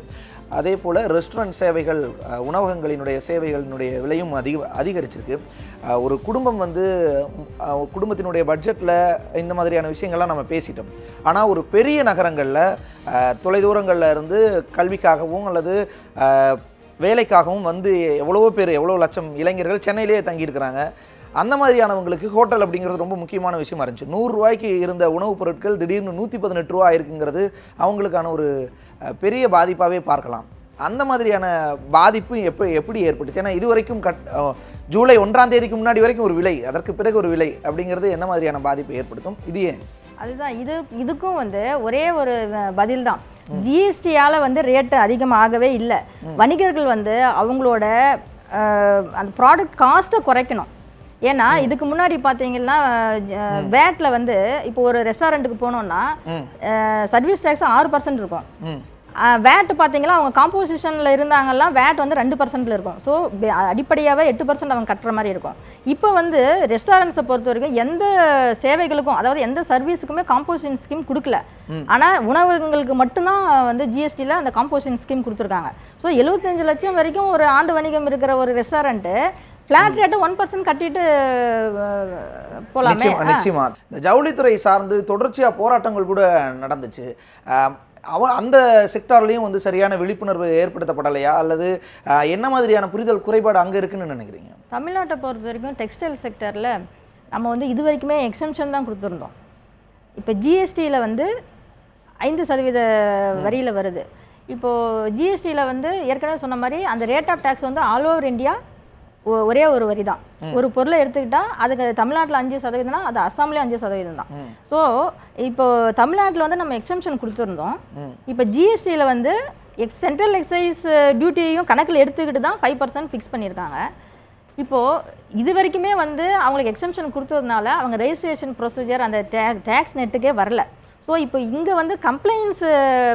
அதே போல் ரெஸ்டாரண்ட் சேவைகள், உணவகங்களினுடைய சேவைகளினுடைய விலையும் அதிகரிச்சிருக்கு. ஒரு குடும்பம் வந்து குடும்பத்தினுடைய பட்ஜெட்டில் இந்த மாதிரியான விஷயங்கள்லாம் நம்ம பேசிட்டோம். ஆனால் ஒரு பெரிய நகரங்களில் தொலைதூரங்களில் இருந்து கல்விக்காகவும் அல்லது வேலைக்காகவும் வந்து எவ்வளோ லட்சம் இளைஞர்கள் சென்னையிலேயே தங்கியிருக்கிறாங்க. அந்த மாதிரியானவங்களுக்கு ஹோட்டல் அப்படிங்கிறது ரொம்ப முக்கியமான விஷயமா இருந்துச்சு. 100 ரூபாய்க்கு இருந்த உணவுப் பொருட்கள் திடீர்னு 118 ரூபா இருக்குங்கிறது அவங்களுக்கான ஒரு பெரிய பாதிப்பாகவே பார்க்கலாம். அந்த மாதிரியான பாதிப்பு எப்படி ஏற்பட்டுச்சு? ஏன்னா இது வரைக்கும் ஜூலை 1ஆம் தேதிக்கு முன்னாடி வரைக்கும் ஒரு விலை, அதற்கு பிறகு ஒரு விலை அப்படிங்கிறது என்ன மாதிரியான பாதிப்பை ஏற்படுத்தும்? இது ஏன்? அதுதான் இதுக்கும் வந்து ஒரே ஒரு பதில் தான். ஜிஎஸ்டியால் வந்து ரேட்டு அதிகமாகவே இல்லை. வணிகர்கள் வந்து அவங்களோட அந்த ப்ராடக்ட் காஸ்ட்டை குறைக்கணும். ஏன்னா இதுக்கு முன்னாடி பார்த்தீங்கன்னா வேட்ல வந்து இப்போ ஒரு ரெஸ்டாரண்ட்டுக்கு போனோம்னா சர்வீஸ் டேக்ஸ் 6% இருக்கும். வேட் பார்த்தீங்கன்னா அவங்க காம்போசிஷனில் இருந்தாங்கலாம் வேட் வந்து 2%ல் இருக்கும். ஸோ அடிப்படையாகவே 8% அவங்க கட்டுற மாதிரி இருக்கும். இப்போ வந்து ரெஸ்டாரண்ட்ஸை பொறுத்த வரைக்கும் எந்த சேவைகளுக்கும், அதாவது எந்த சர்வீஸுக்குமே காம்போசிஷன் ஸ்கீம் கொடுக்கல. ஆனால் உணவகங்களுக்கு மட்டும்தான் வந்து ஜிஎஸ்டியில் அந்த காம்போசிஷன் ஸ்கீம் கொடுத்துருக்காங்க. ஸோ 75 லட்சம் வரைக்கும் ஒரு ஆண்டு வணிகம் இருக்கிற ஒரு ரெஸ்டாரண்ட்டு ஃப்ளாட் ரேட்டு 1% கட்டிட்டு போகலாமே. நிச்சயமா இந்த ஜவுளித்துறை சார்ந்து தொடர்ச்சியாக போராட்டங்கள் கூட நடந்துச்சு. அந்த செக்டார்லேயும் வந்து சரியான விழிப்புணர்வு ஏற்படுத்தப்படலையா, அல்லது என்ன மாதிரியான புரிதல் குறைபாடு அங்கே இருக்குன்னு நினைக்கிறீங்க? தமிழ்நாட்டை பொறுத்த வரைக்கும் டெக்ஸ்டைல் செக்டரில் நம்ம வந்து இது வரைக்குமே எக்ஸம்ஷன் தான் கொடுத்துருந்தோம். இப்போ ஜிஎஸ்டியில் வந்து 5% வரியில் வருது. இப்போது ஜிஎஸ்டியில் வந்து ஏற்கனவே சொன்ன மாதிரி அந்த ரேட் ஆஃப் டேக்ஸ் வந்து ஆல் ஓவர் இந்தியா ஒரே ஒரு வரி தான். ஒரு பொருளை எடுத்துக்கிட்டால் அதுக்கு தமிழ்நாட்டில் 5%னா அது அஸ்ஸாம்லேயே 5% தான். ஸோ இப்போ தமிழ்நாட்டில் வந்து நம்ம எக்ஸம்ஷன் கொடுத்துருந்தோம். இப்போ ஜிஎஸ்டியில் வந்து சென்ட்ரல் எக்ஸைஸ் டியூட்டியையும் கணக்கில் எடுத்துக்கிட்டு தான் 5% ஃபிக்ஸ் பண்ணியிருக்காங்க. இப்போது இது வரைக்குமே வந்து அவங்களுக்கு எக்ஸம்ஷன் கொடுத்ததுனால அவங்க ரெஜிஸ்ட்ரேஷன் ப்ரொசீஜர் அந்த டேக்ஸ் நெட்டுக்கே வரல. ஸோ இப்போ இங்கே வந்து கம்ப்ளைண்ட்ஸ்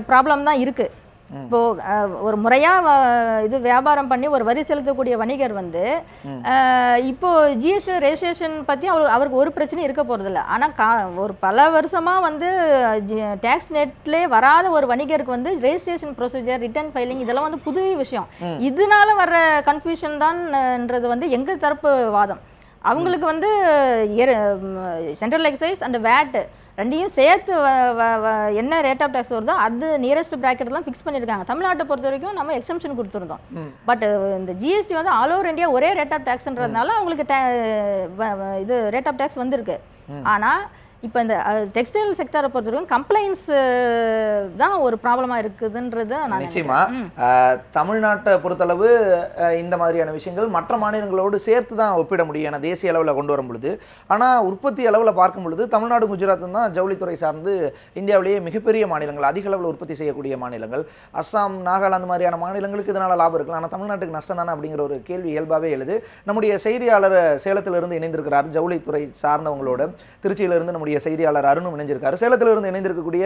ப்ராப்ளம் தான் இருக்குது. இப்போது ஒரு முறையாக இது வியாபாரம் பண்ணி ஒரு வரி செலுத்தக்கூடிய வணிகர் வந்து இப்போது ஜிஎஸ்டி ரெஜிஸ்ட்ரேஷன் பற்றி அவருக்கு ஒரு பிரச்சனையும் இருக்க போகிறதில்ல. ஆனால் ஒரு பல வருஷமாக வந்து டேக்ஸ் நெட்லேயே வராத ஒரு வணிகருக்கு வந்து ரெஜிஸ்ட்ரேஷன் ப்ரொசீஜர், ரிட்டர்ன் ஃபைலிங் இதெல்லாம் வந்து புது விஷயம். இதனால வர்ற கன்ஃபியூஷன் தான்ன்றது வந்து எங்கள் தரப்பு வாதம். அவங்களுக்கு வந்து சென்ட்ரல் எக்ஸைஸ் அண்ட் வேட் ரெண்டையும் சேர்த்து என்ன ரேட் ஆஃப் டேக்ஸ் வருதோ அது நியரஸ்ட் ப்ராக்கெட்லாம் ஃபிக்ஸ் பண்ணியிருக்காங்க. தமிழ்நாட்டை பொறுத்த வரைக்கும் நம்ம எக்ஸம்ஷன் கொடுத்துருந்தோம். பட் இந்த ஜிஎஸ்டி வந்து ஆல் ஓவர் இந்தியா ஒரே ரேட் ஆஃப் டேக்ஸ்ன்றதுனால அவங்களுக்கு இது ரேட் ஆஃப் டேக்ஸ் வந்திருக்கு. ஆனால் இப்போ இந்த டெக்ஸ்டைல் செக்டரை பொறுத்தவரைக்கும் கம்ப்ளைண்ட்ஸ் தான் ஒரு ப்ராப்ளமாக இருக்குதுன்றது நான் நிச்சயமா தமிழ்நாட்டை பொறுத்தளவு இந்த மாதிரியான விஷயங்கள் மற்ற மாநிலங்களோடு சேர்த்து தான் ஒப்பிட முடியும் என தேசிய அளவில் கொண்டு வரும் பொழுது. ஆனால் உற்பத்தி அளவில் பார்க்கும் பொழுது தமிழ்நாடு குஜராத் தான் ஜவுளித்துறை சார்ந்து இந்தியாவிலேயே மிகப்பெரிய மாநிலங்கள், அதிக அளவில் உற்பத்தி செய்யக்கூடிய மாநிலங்கள். அஸ்ஸாம், நாகாலாந்து மாதிரியான மாநிலங்களுக்கு இதனால் லாபம் இருக்கலாம், ஆனால் தமிழ்நாட்டுக்கு நஷ்டம் தானே அப்படிங்கிற ஒரு கேள்வி இயல்பாகவே எழுது. நம்முடைய செய்தியாளர் சேலத்திலிருந்து இணைந்திருக்கிறார் ஜவுளித்துறை சார்ந்தவங்களோட. திருச்சியிலிருந்து நம்முடைய செய்தியாளர் அருணும் இணைஞ்சிருக்காரு. சேலத்திலிருந்து இணைந்திருக்கக்கூடிய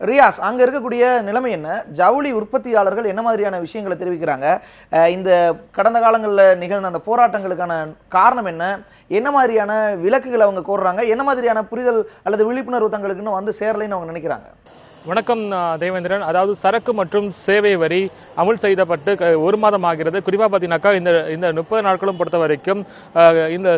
ரியாஸ், அங்க இருக்கக்கூடிய நிலைமை என்ன? ஜவுளி உற்பத்தியாளர்கள் என்ன மாதிரியான விஷயங்களை தெரிவிக்கிறாங்க? இந்த கடந்த காலங்களில் நிகழ்ந்த அந்த போராட்டங்களுக்கான காரணம் என்ன? என்ன மாதிரியான விலக்குகளை அவங்க கோர்றாங்க? என்ன மாதிரியான புரிதல் அல்லது விழிப்புணர்வு தங்களுக்குன்னு வந்து சேரலைன்னு அவங்க நினைக்கிறாங்க? வணக்கம் தேவேந்திரன். அதாவது சரக்கு மற்றும் சேவை வரி அமுல் செய்யப்பட்டு ஒரு மாதம் ஆகிறது. குறிப்பாக பார்த்தீங்கன்னாக்கா இந்த 30 நாட்களும் பொறுத்த வரைக்கும் இந்த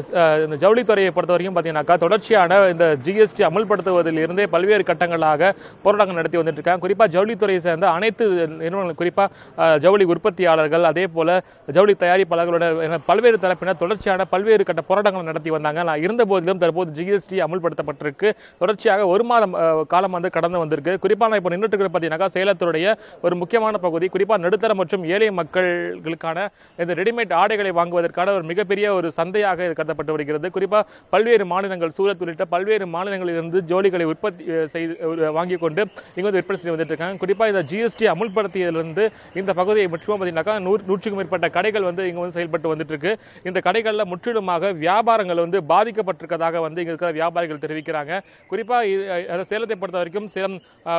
ஜவுளித்துறையை பொறுத்த வரைக்கும் பார்த்தீங்கன்னாக்கா தொடர்ச்சியான இந்த ஜிஎஸ்டி அமுல்படுத்துவதில் இருந்தே பல்வேறு கட்டங்களாக போராட்டங்கள் நடத்தி வந்துட்டு இருக்காங்க. குறிப்பாக ஜவுளித்துறையை சேர்ந்த அனைத்து நிறுவனங்கள், குறிப்பாக ஜவுளி உற்பத்தியாளர்கள், அதே போல ஜவுளி தயாரிப்பாளர்களோட பல்வேறு தரப்பினர் தொடர்ச்சியான பல்வேறு கட்ட போராட்டங்கள் நடத்தி வந்தாங்க. நான் இருந்த போதிலும் தற்போது ஜிஎஸ்டி அமுல்படுத்தப்பட்டிருக்கு. தொடர்ச்சியாக ஒரு மாதம் காலம் வந்து கடந்து வந்திருக்கு. குறிப்பாக இப்போ நின்றுட்டு இருக்கிற பார்த்தீங்கன்னா சேலத்துடைய ஒரு முக்கியமான பகுதி, குறிப்பாக நடுத்தர மற்றும் ஏழை மக்களுக்கான இந்த ரெடிமேட் ஆடைகளை வாங்குவதற்கான ஒரு மிகப்பெரிய ஒரு சந்தையாக கருதப்பட்டு வருகிறது. குறிப்பாக பல்வேறு மாநிலங்கள், சூரத் உள்ளிட்ட பல்வேறு மாநிலங்களிலிருந்து ஜவுளிகளை உற்பத்தி செய்து வாங்கி கொண்டு இங்கே வந்து விற்பனை செய்து வந்துட்டு இருக்காங்க. குறிப்பாக இந்த ஜிஎஸ்டி அமுல்படுத்தியிலிருந்து இந்த பகுதியை முற்றிலும் பார்த்தீங்கன்னாக்கா 100க்கும் மேற்பட்ட கடைகள் வந்து இங்கே வந்து செயல்பட்டு வந்துட்டு இருக்கு. இந்த கடைகளில் முற்றிலுமாக வியாபாரங்கள் வந்து பாதிக்கப்பட்டிருக்கதாக வந்து இங்கே இருக்கிற வியாபாரிகள் தெரிவிக்கிறாங்க. குறிப்பாக சேலத்தை பொறுத்த வரைக்கும் சேலம்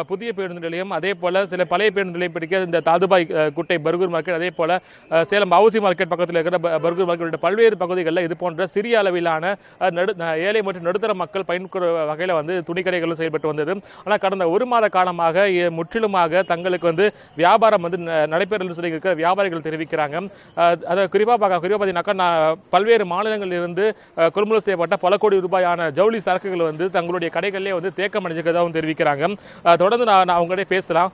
புதிய பேருந்து நிலையம், அதே போல சில பழைய பேருந்து நிலையம் பிடிக்க இந்த தாதுபாய் குட்டை பர்கூர் மார்க்கெட், அதே போல சேலம் ஹவுசி மார்க்கெட் பக்கத்தில் இருக்கிற பர்கூர் மார்க்கெட் பல்வேறு பகுதிகளில் இது போன்ற சிறிய அளவிலான ஏழை மற்றும் நடுத்தர மக்கள் பயன்பெற வகையில் வந்து துணிக்கடைகளும் செயல்பட்டு வந்தது. ஆனால் கடந்த ஒரு மாத காலமாக முற்றிலுமாக தங்களுக்கு வந்து வியாபாரம் வந்து நடைபெறல் சொல்லி இருக்கிற வியாபாரிகள் தெரிவிக்கிறாங்க. அதை குறிப்பாக பார்த்தீங்கன்னாக்கா பல்வேறு மாநிலங்களில் இருந்து கொள்முதல் செய்யப்பட்ட பல கோடி ரூபாயான ஜவுளி சரக்குகள் வந்து தங்களுடைய கடைகளிலே வந்து தேக்கம் அடைஞ்சிருக்கிறதாகவும் தெரிவிக்கிறாங்க. தொடர்ந்து நான் அவங்களே பேசலாம்.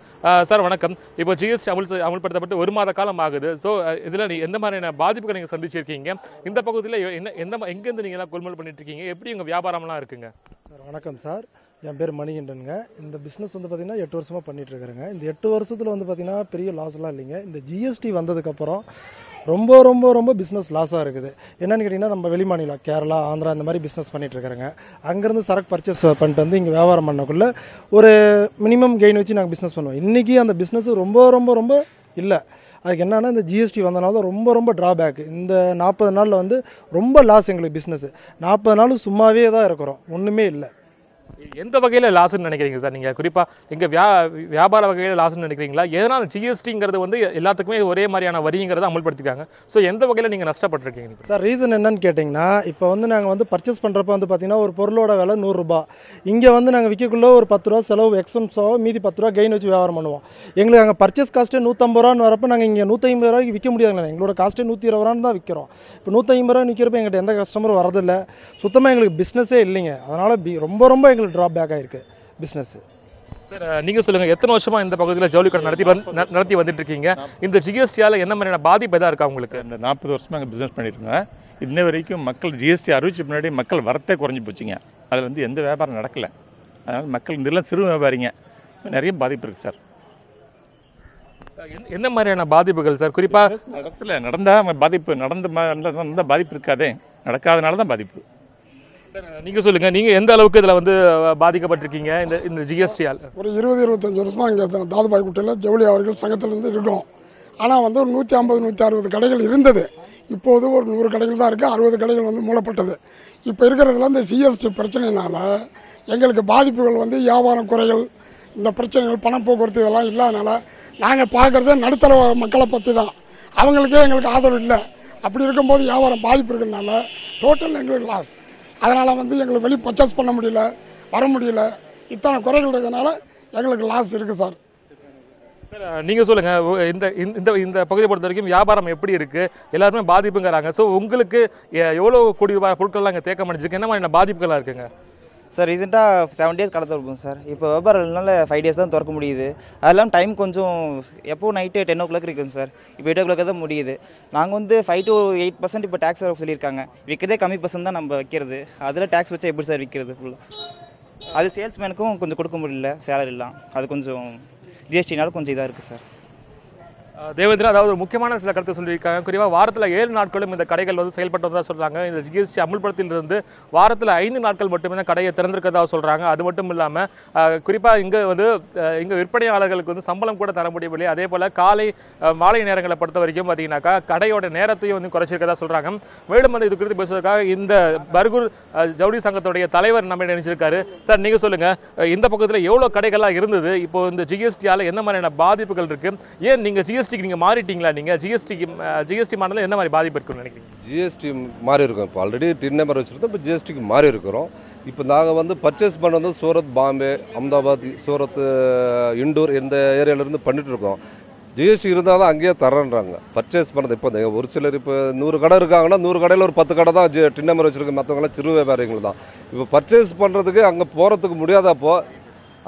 சார் வணக்கம். இப்போ ஜிஎஸ்டி அமுல்படுத்தப்பட்டு ஒரு மாத காலம் ஆகுது. ஸோ இதில் எந்த மாதிரியான பாதிப்புகள் நீங்கள் சந்திச்சிருக்கீங்க? இந்த பகுதியில் எங்கேருந்து நீங்கள் கொள்முதல் பண்ணிட்டு இருக்கீங்க? எப்படி உங்கள் வியாபாரம்லாம் இருக்குங்க? சார் வணக்கம் சார், என் பேர் மணிகண்டனுங்க. இந்த பிஸ்னஸ் வந்து பார்த்தீங்கன்னா 8 வருஷமாக பண்ணிட்டு இருக்கிறேங்க. இந்த 8 வருஷத்தில் வந்து பார்த்தீங்கன்னா பெரிய லாஸ்லாம் இல்லைங்க. இந்த ஜிஎஸ்டி வந்ததுக்கப்புறம் ரொம்ப ரொம்ப ரொம்ப பிஸ்னஸ் லாஸாக இருக்குது. என்னென்னு கேட்டிங்கன்னா, நம்ம வெளி மாநிலம் கேரளா, ஆந்திரா இந்த மாதிரி பிஸ்னஸ் பண்ணிட்டு இருக்கிறேங்க. அங்கேருந்து சரக்கு பர்ச்சேஸ் பண்ணிட்டு வந்து இங்கே வியாபாரம் பண்ணக்குள்ள ஒரு மினிமம் கெயின் வச்சு நாங்கள் பிஸ்னஸ் பண்ணுவோம். இன்றைக்கி அந்த பிஸ்னஸ் ரொம்ப ரொம்ப ரொம்ப இல்லை. அதுக்கு என்னன்னா, இந்த ஜிஎஸ்டி வந்தனால தான் ரொம்ப ரொம்ப ட்ராபேக். இந்த 40 நாளில் வந்து ரொம்ப லாஸ் எங்களுக்கு பிஸ்னஸ். 40 நாள் சும்மாவே தான் இருக்கிறோம், ஒன்றுமே இல்லை. எந்த வகையில் லாஸ்ன்னு நினைக்கிறீங்க சார்? நீங்கள் குறிப்பாக இங்கே வியாபார வகையில் லாஸ்ன்னு நினைக்கிறீங்களா? எதனால் ஜிஎஸ்டிங்கிறது வந்து எல்லாத்துக்குமே ஒரே மாதிரியான வரிங்கிறத அமல்படுத்திக்காங்க. ஸோ எந்த வகையில் நீங்கள் நஷ்டப்பட்டிருக்கீங்க சார்? ரீசன் என்னன்னு கேட்டிங்கன்னா, இப்போ வந்து நாங்கள் வந்து பர்ச்சேஸ் பண்ணுறப்ப வந்து பார்த்தீங்கன்னா ஒரு பொருளோட விலை 100 ரூபா. இங்கே வந்து நாங்கள் விற்கக்குள்ளே ஒரு 10 ரூபா செலவு எக்ஸ்பென்ஸோ மீதி 10 ரூபா கெயின் வச்சு வியாபாரம் பண்ணுவோம். எங்களுக்கு அங்கே பர்ச்சேஸ் காஸ்ட்டே 150 ரூபான்னு வரப்போ நாங்கள் இங்கே 150 ரூபாய்க்கு விற்க முடியாதுங்களா? எங்களோட காஸ்ட்டே 120 ரூபான்னு தான் விற்கிறோம். இப்போ 150 ரூபா விற்கிறப்ப எங்கிட்ட எந்த கஸ்டமரும் வரதில்லை. சுத்தமாக எங்களுக்கு பிஸ்னஸே இல்லைங்க. அதனால் ரொம்ப ரொம்ப எங்களுக்கு ட்ராபேக் ஆகிருக்கு பிஸ்னஸ். சார் நீங்கள் சொல்லுங்கள், எத்தனை வருஷமா இந்த பகுதியில் ஜவுளி கடை நடத்தி வந்துட்டு இருக்கீங்க? இந்த ஜிஎஸ்டியால் என்ன மாதிரியான பாதிப்பு எதாவது இருக்கா உங்களுக்கு? இந்த 40 வருஷமாக அங்கே பிஸ்னஸ் பண்ணிட்டு இருக்கோம். இன்ன வரைக்கும் மக்கள் ஜிஎஸ்டி அறிவிச்ச முன்னாடி மக்கள் வரத்தே குறைஞ்சி போச்சுங்க. அதில் வந்து எந்த வியாபாரம் நடக்கலை. அதனால் மக்கள் இதெல்லாம் சிறு வியாபாரிங்க, நிறைய பாதிப்பு இருக்குது சார். என்ன மாதிரியான பாதிப்புகள் சார்? குறிப்பாக இடத்துல நடந்தால் பாதிப்பு, நடந்த பாதிப்பு இருக்காதே, நடக்காதனால தான் பாதிப்பு. நீங்க சொல்லுங்க, நீங்க எந்த அளவுக்கு இதுல வந்து பாதிக்கப்பட்டிருக்கீங்க இந்த ஜிஎஸ்டியால்? ஒரு 20-25 வருஷமா இங்கே தாதுபாய் குட்டையில் ஜவுளி அவர்கள் சங்கத்திலிருந்து இருக்கோம். ஆனால் வந்து ஒரு 150-160 கடைகள் இருந்தது. இப்போது ஒரு 100 கடைகள் தான் இருக்குது. 60 கடைகள் வந்து மூடப்பட்டது. இப்போ இருக்கிறதுல இந்த சிஎஸ்டி பிரச்சனைனால எங்களுக்கு பாதிப்புகள் வந்து வியாபாரம் குறைகள், இந்த பிரச்சனைகள், பணப்போக்குவரத்து இதெல்லாம் இல்லாதனால நாங்கள் பார்க்குறதே நடுத்தர மக்களை பற்றி தான். அவங்களுக்கே எங்களுக்கு ஆதரவு இல்லை. அப்படி இருக்கும்போது வியாபாரம் பாதிப்பு இருக்கிறதுனால டோட்டல் எங்களுக்கு லாஸ். அதனால் வந்து எங்களுக்கு வெளியே பர்ச்சேஸ் பண்ண முடியல, வர முடியல. இத்தனை குறைகள் இருக்கிறதுனால எங்களுக்கு லாஸ் இருக்குது சார். நீங்கள் சொல்லுங்கள், இந்த பகுதியை பொறுத்த வரைக்கும் வியாபாரம் எப்படி இருக்குது? எல்லாருமே பாதிப்புங்கிறாங்க. ஸோ உங்களுக்கு எவ்வளோ கோடி ரூபாய் பொருட்கள்லாம் இங்கே தேக்கம் அடைஞ்சிருக்கு? என்ன மாதிரியான பாதிப்புகளாக இருக்குங்க சார்? ரீசெண்டாக 7 டேஸ் கடை திறக்கும் சார். இப்போ வியாபாரம் இல்லைனால 5 டேஸ் தான் திறக்க முடியுது. அதெல்லாம் டைம் கொஞ்சம் எப்போ நைட்டு 10 o'clock இருக்குங்க சார். இப்போ 8 o'clock தான் முடியுது. நாங்கள் வந்து 5 to 8% இப்போ டேக்ஸ் வர சொல்லியிருக்காங்க. விற்கிறதே கம்மி பர்சன்ட் தான் நம்ம வைக்கிறது. அதில் டேக்ஸ் வச்சா எப்படி சார் விற்கிறது ஃபுல்லாக? அது சேல்ஸ்மேனுக்கும் கொஞ்சம் கொடுக்க முடியல சேலரிலாம், அது கொஞ்சம் ஜிஎஸ்டினால கொஞ்சம் இதாக இருக்குது சார். தேவேந்திரன், அதாவது முக்கியமான சில கருத்து சொல்லியிருக்காங்க. குறிப்பாக வாரத்தில் 7 நாட்களும் இந்த கடைகள் வந்து செயல்பட்டு வந்ததாக சொல்கிறாங்க. இந்த ஜிஎஸ்டி அமுல்படுத்திலிருந்து வாரத்தில் 5 நாட்கள் மட்டுமே தான் கடையை திறந்திருக்கிறதாக சொல்கிறாங்க. அது மட்டும் இல்லாமல் குறிப்பாக இங்கே வந்து இங்கே விற்பனையாளர்களுக்கு வந்து சம்பளம் கூட தர முடியவில்லை. அதே போல் காலை மாலை நேரங்களை பொறுத்த வரைக்கும் பார்த்தீங்கன்னாக்கா கடையோட நேரத்தையும் வந்து குறைச்சிருக்கதா சொல்கிறாங்க. மேலும் வந்து இது குறித்து பேசுவதற்காக இந்த பர்கூர் ஜவுளி சங்கத்துடைய தலைவர் நம்ம நினைச்சிருக்காரு. சார், நீங்கள் சொல்லுங்கள், இந்த பக்கத்தில் எவ்வளோ கடைகள்லாம் இருந்தது, இப்போ இந்த ஜிஎஸ்டியால் என்ன மாதிரியான பாதிப்புகள் இருக்குது, ஏன் நீங்கள் ஜிஎஸ்டிக்கு நீங்கள் மாறிட்டீங்களா, நீங்கள் ஜிஎஸ்டி மாறினது என்ன மாதிரி பாதிப்பு இருக்குன்னு நினைக்கிறீங்க? ஜிஎஸ்டி மாறி இருக்கோம். இப்போ ஆல்ரெடி டின் நம்பர் வச்சுருந்தோம், இப்போ ஜிஎஸ்டிக்கு மாறி இருக்கிறோம். இப்போ நாங்கள் வந்து பர்ச்சேஸ் பண்ண வந்து சூரத், பாம்பே, அகமதாபாத், சூரத், இண்டூர் இந்த ஏரியாவிலேருந்து பண்ணிட்டு இருக்கோம். ஜிஎஸ்டி இருந்தால் தான் அங்கேயே தரேன்றாங்க பர்ச்சேஸ் பண்ணது. இப்போ ஒரு சிலர் இப்போ 100 கடை இருக்காங்கன்னா 100 கடையில் ஒரு 10 கடை தான் டின் நம்பர் வச்சுருக்கோம், மற்றவங்களாம் சிறு வியாபாரிகள் தான். இப்போ பர்ச்சேஸ் பண்ணுறதுக்கு அங்கே போகிறதுக்கு முடியாதப்போ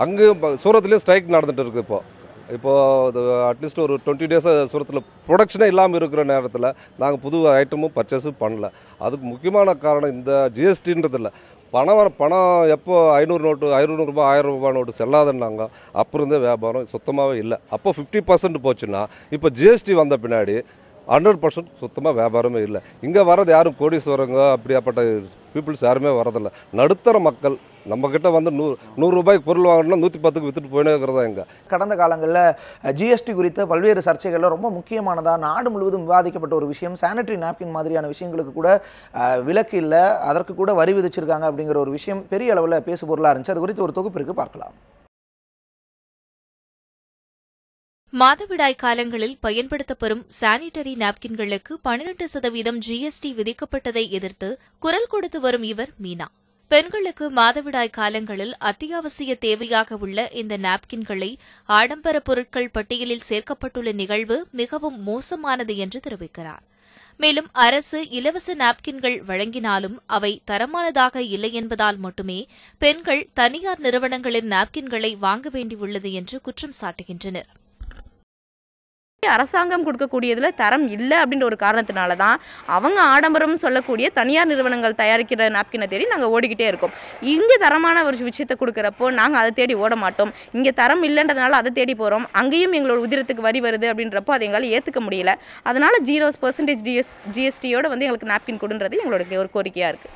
அங்கேயும் சூரத்துலேயும் ஸ்ட்ரைக் நடந்துகிட்டு இருக்குது. இப்போது அட்லீஸ்ட் ஒரு 20 டேஸாக சூரத்தில் ப்ரொடக்ஷனே இல்லாமல் இருக்கிற நேரத்தில் நாங்கள் புது ஐட்டமும் பர்ச்சேஸும் பண்ணல. அதுக்கு முக்கியமான காரணம் இந்த ஜிஎஸ்டின்றது இல்லை, பணம் எப்போ 500 நோட்டு, 500 ரூபாய், 1000 ரூபாய் நோட்டு செல்லாதுன்னாங்க. அப்போ இருந்தே வியாபாரம் சுத்தமாகவே இல்லை. அப்போ 50% போச்சுன்னா இப்போ ஜிஎஸ்டி வந்த பின்னாடி 100% சுத்தமாக வியாபாரமே இல்லை. இங்கே வரது யாரும் கோடீஸ்வரங்க அப்படியாப்பட்ட பீப்புள்ஸ் யாருமே வரதில்லை. நடுத்தர மக்கள் நம்மக்கிட்ட வந்து 100 ரூபாய்க்கு பொருள் வாங்கணும்னா 110க்கு விற்றுட்டு போயினே இருக்கிறதா. எங்க கடந்த காலங்களில் ஜிஎஸ்டி குறித்த பல்வேறு சர்ச்சைகளில் ரொம்ப முக்கியமானதாக நாடு முழுவதும் விவாதிக்கப்பட்ட ஒரு விஷயம் சானிட்டரி நாப்கின் மாதிரியான விஷயங்களுக்கு கூட விலக்கு இல்லை, அதற்கு கூட வரி விதிச்சிருக்காங்க அப்படிங்கிற ஒரு விஷயம் பெரிய அளவில் பேசுபொருளாக இருந்துச்சு. அது குறித்து ஒரு தொகுப்பிற்கு பார்க்கலாம். மாதவிடாய் காலங்களில் பயன்படுத்தப்படும் சானிட்டரி நாப்கின்களுக்கு 12% ஜிஎஸ்டி விதிக்கப்பட்டதை எதிர்த்து குரல் கொடுத்து வரும் இவர் மீனா. பெண்களுக்கு மாதவிடாய் காலங்களில் அத்தியாவசிய தேவையாக உள்ள இந்த நாப்கின்களை ஆடம்பர பொருட்கள் பட்டியலில் சேர்க்கப்பட்டுள்ள நிகழ்வு மிகவும் மோசமானது என்று தெரிவிக்கிறார். மேலும் அரசு இலவச நாப்கின்கள் வழங்கினாலும் அவை தரமானதாக இல்லை என்பதால் மட்டுமே பெண்கள் தனியார் நிறுவனங்களின் நாப்கின்களை வாங்க வேண்டியுள்ளது என்று குற்றம் சாட்டுகின்றனர். அரசாங்கம் கொடுக்கக்கூடியதில் தரம் இல்லை அப்படின்ற ஒரு காரணத்தினால தான் அவங்க ஆடம்பரம் சொல்லக்கூடிய தனியார் நிறுவனங்கள் தயாரிக்கிற நாப்கினை தேடி நாங்கள் ஓடிக்கிட்டே இருக்கோம். இங்கே தரமான ஒரு விஷயத்தை கொடுக்குறப்போ நாங்கள் அதை தேடி ஓட மாட்டோம். இங்கே தரம் இல்லைன்றதுனால அதை தேடி போகிறோம். அங்கேயும் எங்களோட உதிரத்துக்கு வரி வருது அப்படின்றப்போ அதை எங்களால் ஏற்றுக்க முடியல. அதனால் 0% ஜிஎஸ்டியோட வந்து எங்களுக்கு நாப்கின் கொடுன்றது எங்களோட ஒரு கோரிக்கையாக இருக்குது.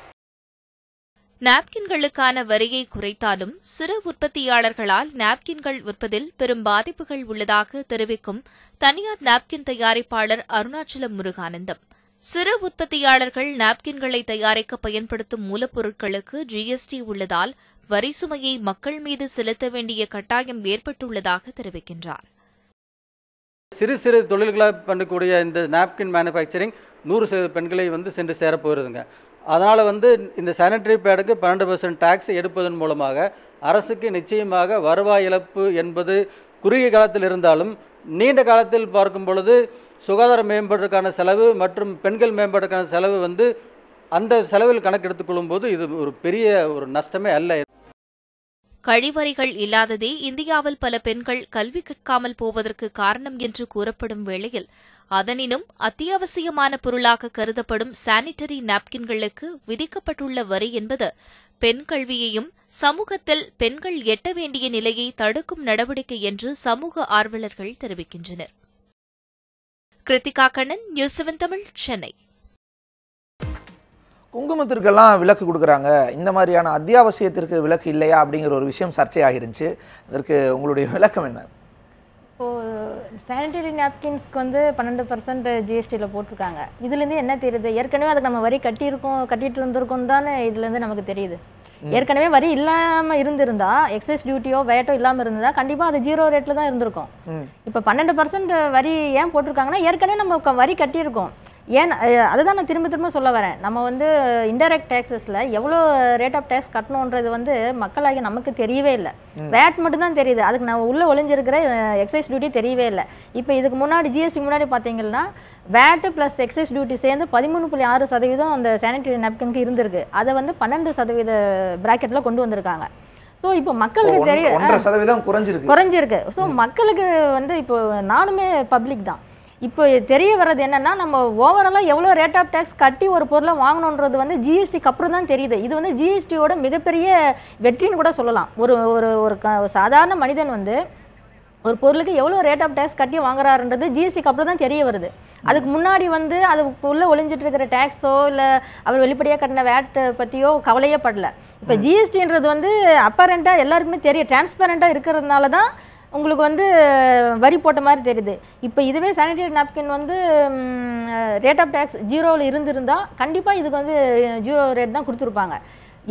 நாப்கின்களுக்கான வரியை குறைத்தாலும் சிறு உற்பத்தியாளர்களால் நாப்கின்கள் விற்பதில் பெரும் பாதிப்புகள் உள்ளதாக தெரிவிக்கும் தனியார் நாப்கின் தயாரிப்பாளர் அருணாச்சலம் முருகானந்தம். சிறு உற்பத்தியாளர்கள் நாப்கின்களை தயாரிக்க பயன்படுத்தும் மூலப்பொருட்களுக்கு ஜிஎஸ்டி உள்ளதால் வரி சுமையை மக்கள் மீது செலுத்த வேண்டிய கட்டாயம் ஏற்பட்டுள்ளதாக தெரிவிக்கின்றார். சிறு சிறு தொழில்களாக பண்ணக்கூடிய இந்த நாப்கின் மேனுஃபேக்சரிங் 100% பெண்களை வந்து சென்று சேரப்போகிறதுங்க. அதனால் வந்து இந்த சானிட்டரி பேடுக்கு 12% டேக்ஸ் எடுப்பதன் மூலமாக அரசுக்கு நிச்சயமாக வருவாய் இழப்பு என்பது குறுகிய காலத்தில் இருந்தாலும் நீண்ட காலத்தில் பார்க்கும் பொழுது சுகாதார மேம்பாட்டுக்கான செலவு மற்றும் பெண்கள் மேம்பாட்டுக்கான செலவு வந்து அந்த செலவில் கணக்கெடுத்துக் கொள்ளும்போது இது ஒரு பெரிய ஒரு நஷ்டமே அல்ல. கழிவறைகள் இல்லாததே இந்தியாவில் பல பெண்கள் கல்வி கற்காமல் போவதற்கு காரணம் என்று கூறப்படும் வேளையில் அதனினும் அத்தியாவசியமான பொருளாக கருதப்படும் சானிட்டரி நாப்கின்களுக்கு விதிக்கப்பட்டுள்ள வரி என்பது பெண் கல்வியையும் சமூகத்தில் பெண்கள் எட்ட வேண்டிய நிலையை தடுக்கும் நடவடிக்கை என்று சமூக ஆர்வலர்கள் தெரிவிக்கின்றனர். கிருத்திகா கண்ணன், நியூஸ் 7 தமிழ், சென்னை. குங்குமத்திற்கெல்லாம் விலக்கு கொடுக்குறாங்க, இந்த மாதிரியான அத்தியாவசியத்திற்கு விலக்கு இல்லையா அப்படிங்கிற ஒரு விஷயம் சர்ச்சையாகிருந்துச்சு. அதற்கு உங்களுடைய விளக்கம் என்ன? இப்போது சானிட்டரி நாப்கின்ஸ்க்கு வந்து 12% ஜிஎஸ்டியில் போட்டிருக்காங்க. இதுலேருந்து என்ன தெரியுது? ஏற்கனவே அதுக்கு நம்ம வரி கட்டிட்டு இருந்திருக்கோம் தானே இதுலேருந்து நமக்கு தெரியுது. ஏற்கனவே வரி இல்லாமல் இருந்திருந்தா, எக்ஸைஸ் டியூட்டியோ வேட்டோ இல்லாமல் இருந்ததா கண்டிப்பாக அது 0 ரேட்டில் தான் இருந்திருக்கும். இப்போ 12% வரி ஏன் போட்டிருக்காங்கன்னா ஏற்கனவே நம்ம வரி கட்டியிருக்கோம். ஏன் அதுதான் நான் திரும்ப சொல்ல வரேன். நம்ம வந்து இன்டைரக்ட் டேக்ஸஸில் எவ்வளோ ரேட் ஆஃப் டேக்ஸ் கட்டணுன்றது வந்து மக்களாகி நமக்கு தெரியவே இல்லை. வேட் மட்டும்தான் தெரியுது, அதுக்கு நம்ம உள்ளே ஒளிஞ்சிருக்கிற எக்ஸைஸ் டியூட்டி தெரியவே இல்லை. இப்போ இதுக்கு முன்னாடி ஜிஎஸ்டி முன்னாடி பார்த்தீங்கன்னா வேட்டு ப்ளஸ் எக்ஸைஸ் டியூட்டி சேர்ந்து 13.6% அந்த சானிட்டரி நாப்கினுக்கு இருந்திருக்கு. அதை வந்து 12% பிராக்கெட்டில் கொண்டு வந்திருக்காங்க. ஸோ இப்போ மக்களுக்கு தெரியும் 1.5% குறைஞ்சிருக்கு. ஸோ மக்களுக்கு வந்து இப்போ நானுமே பப்ளிக் தான். இப்போ தெரிய வர்றது என்னன்னா, நம்ம ஓவராலாக எவ்வளோ ரேட் ஆஃப் டேக்ஸ் கட்டி ஒரு பொருளை வாங்கணுன்றது வந்து ஜிஎஸ்டிக்கு அப்புறம் தான் தெரியுது. இது வந்து ஜிஎஸ்டியோட மிகப்பெரிய வெற்றின்னு கூட சொல்லலாம். ஒரு ஒரு ஒரு சாதாரண மனிதன் வந்து ஒரு பொருளுக்கு எவ்வளோ ரேட் ஆஃப் டேக்ஸ் கட்டி வாங்குறாருன்றது ஜிஎஸ்டிக்கு அப்புறம் தான் தெரிய வருது. அதுக்கு முன்னாடி வந்து அதுக்குள்ளே ஒளிஞ்சிட்டு இருக்கிற டேக்ஸோ இல்லை அவர் வெளிப்படையாக கட்டின வேட் பற்றியோ கவலையே படல. இப்போ ஜிஎஸ்டின்றது வந்து அப்பரண்ட்டாக எல்லாருக்குமே தெரியும், டிரான்ஸ்பரண்ட்டாக இருக்கிறதுனால தான் உங்களுக்கு வந்து வரி போட்ட மாதிரி தெரியுது. இப்போ இதுவே சானிடரி நாப்கின் வந்து ரேட் ஆஃப் டேக்ஸ் 0ல் இருந்திருந்தால் கண்டிப்பாக இதுக்கு வந்து 0 ரேட் தான் கொடுத்துருப்பாங்க.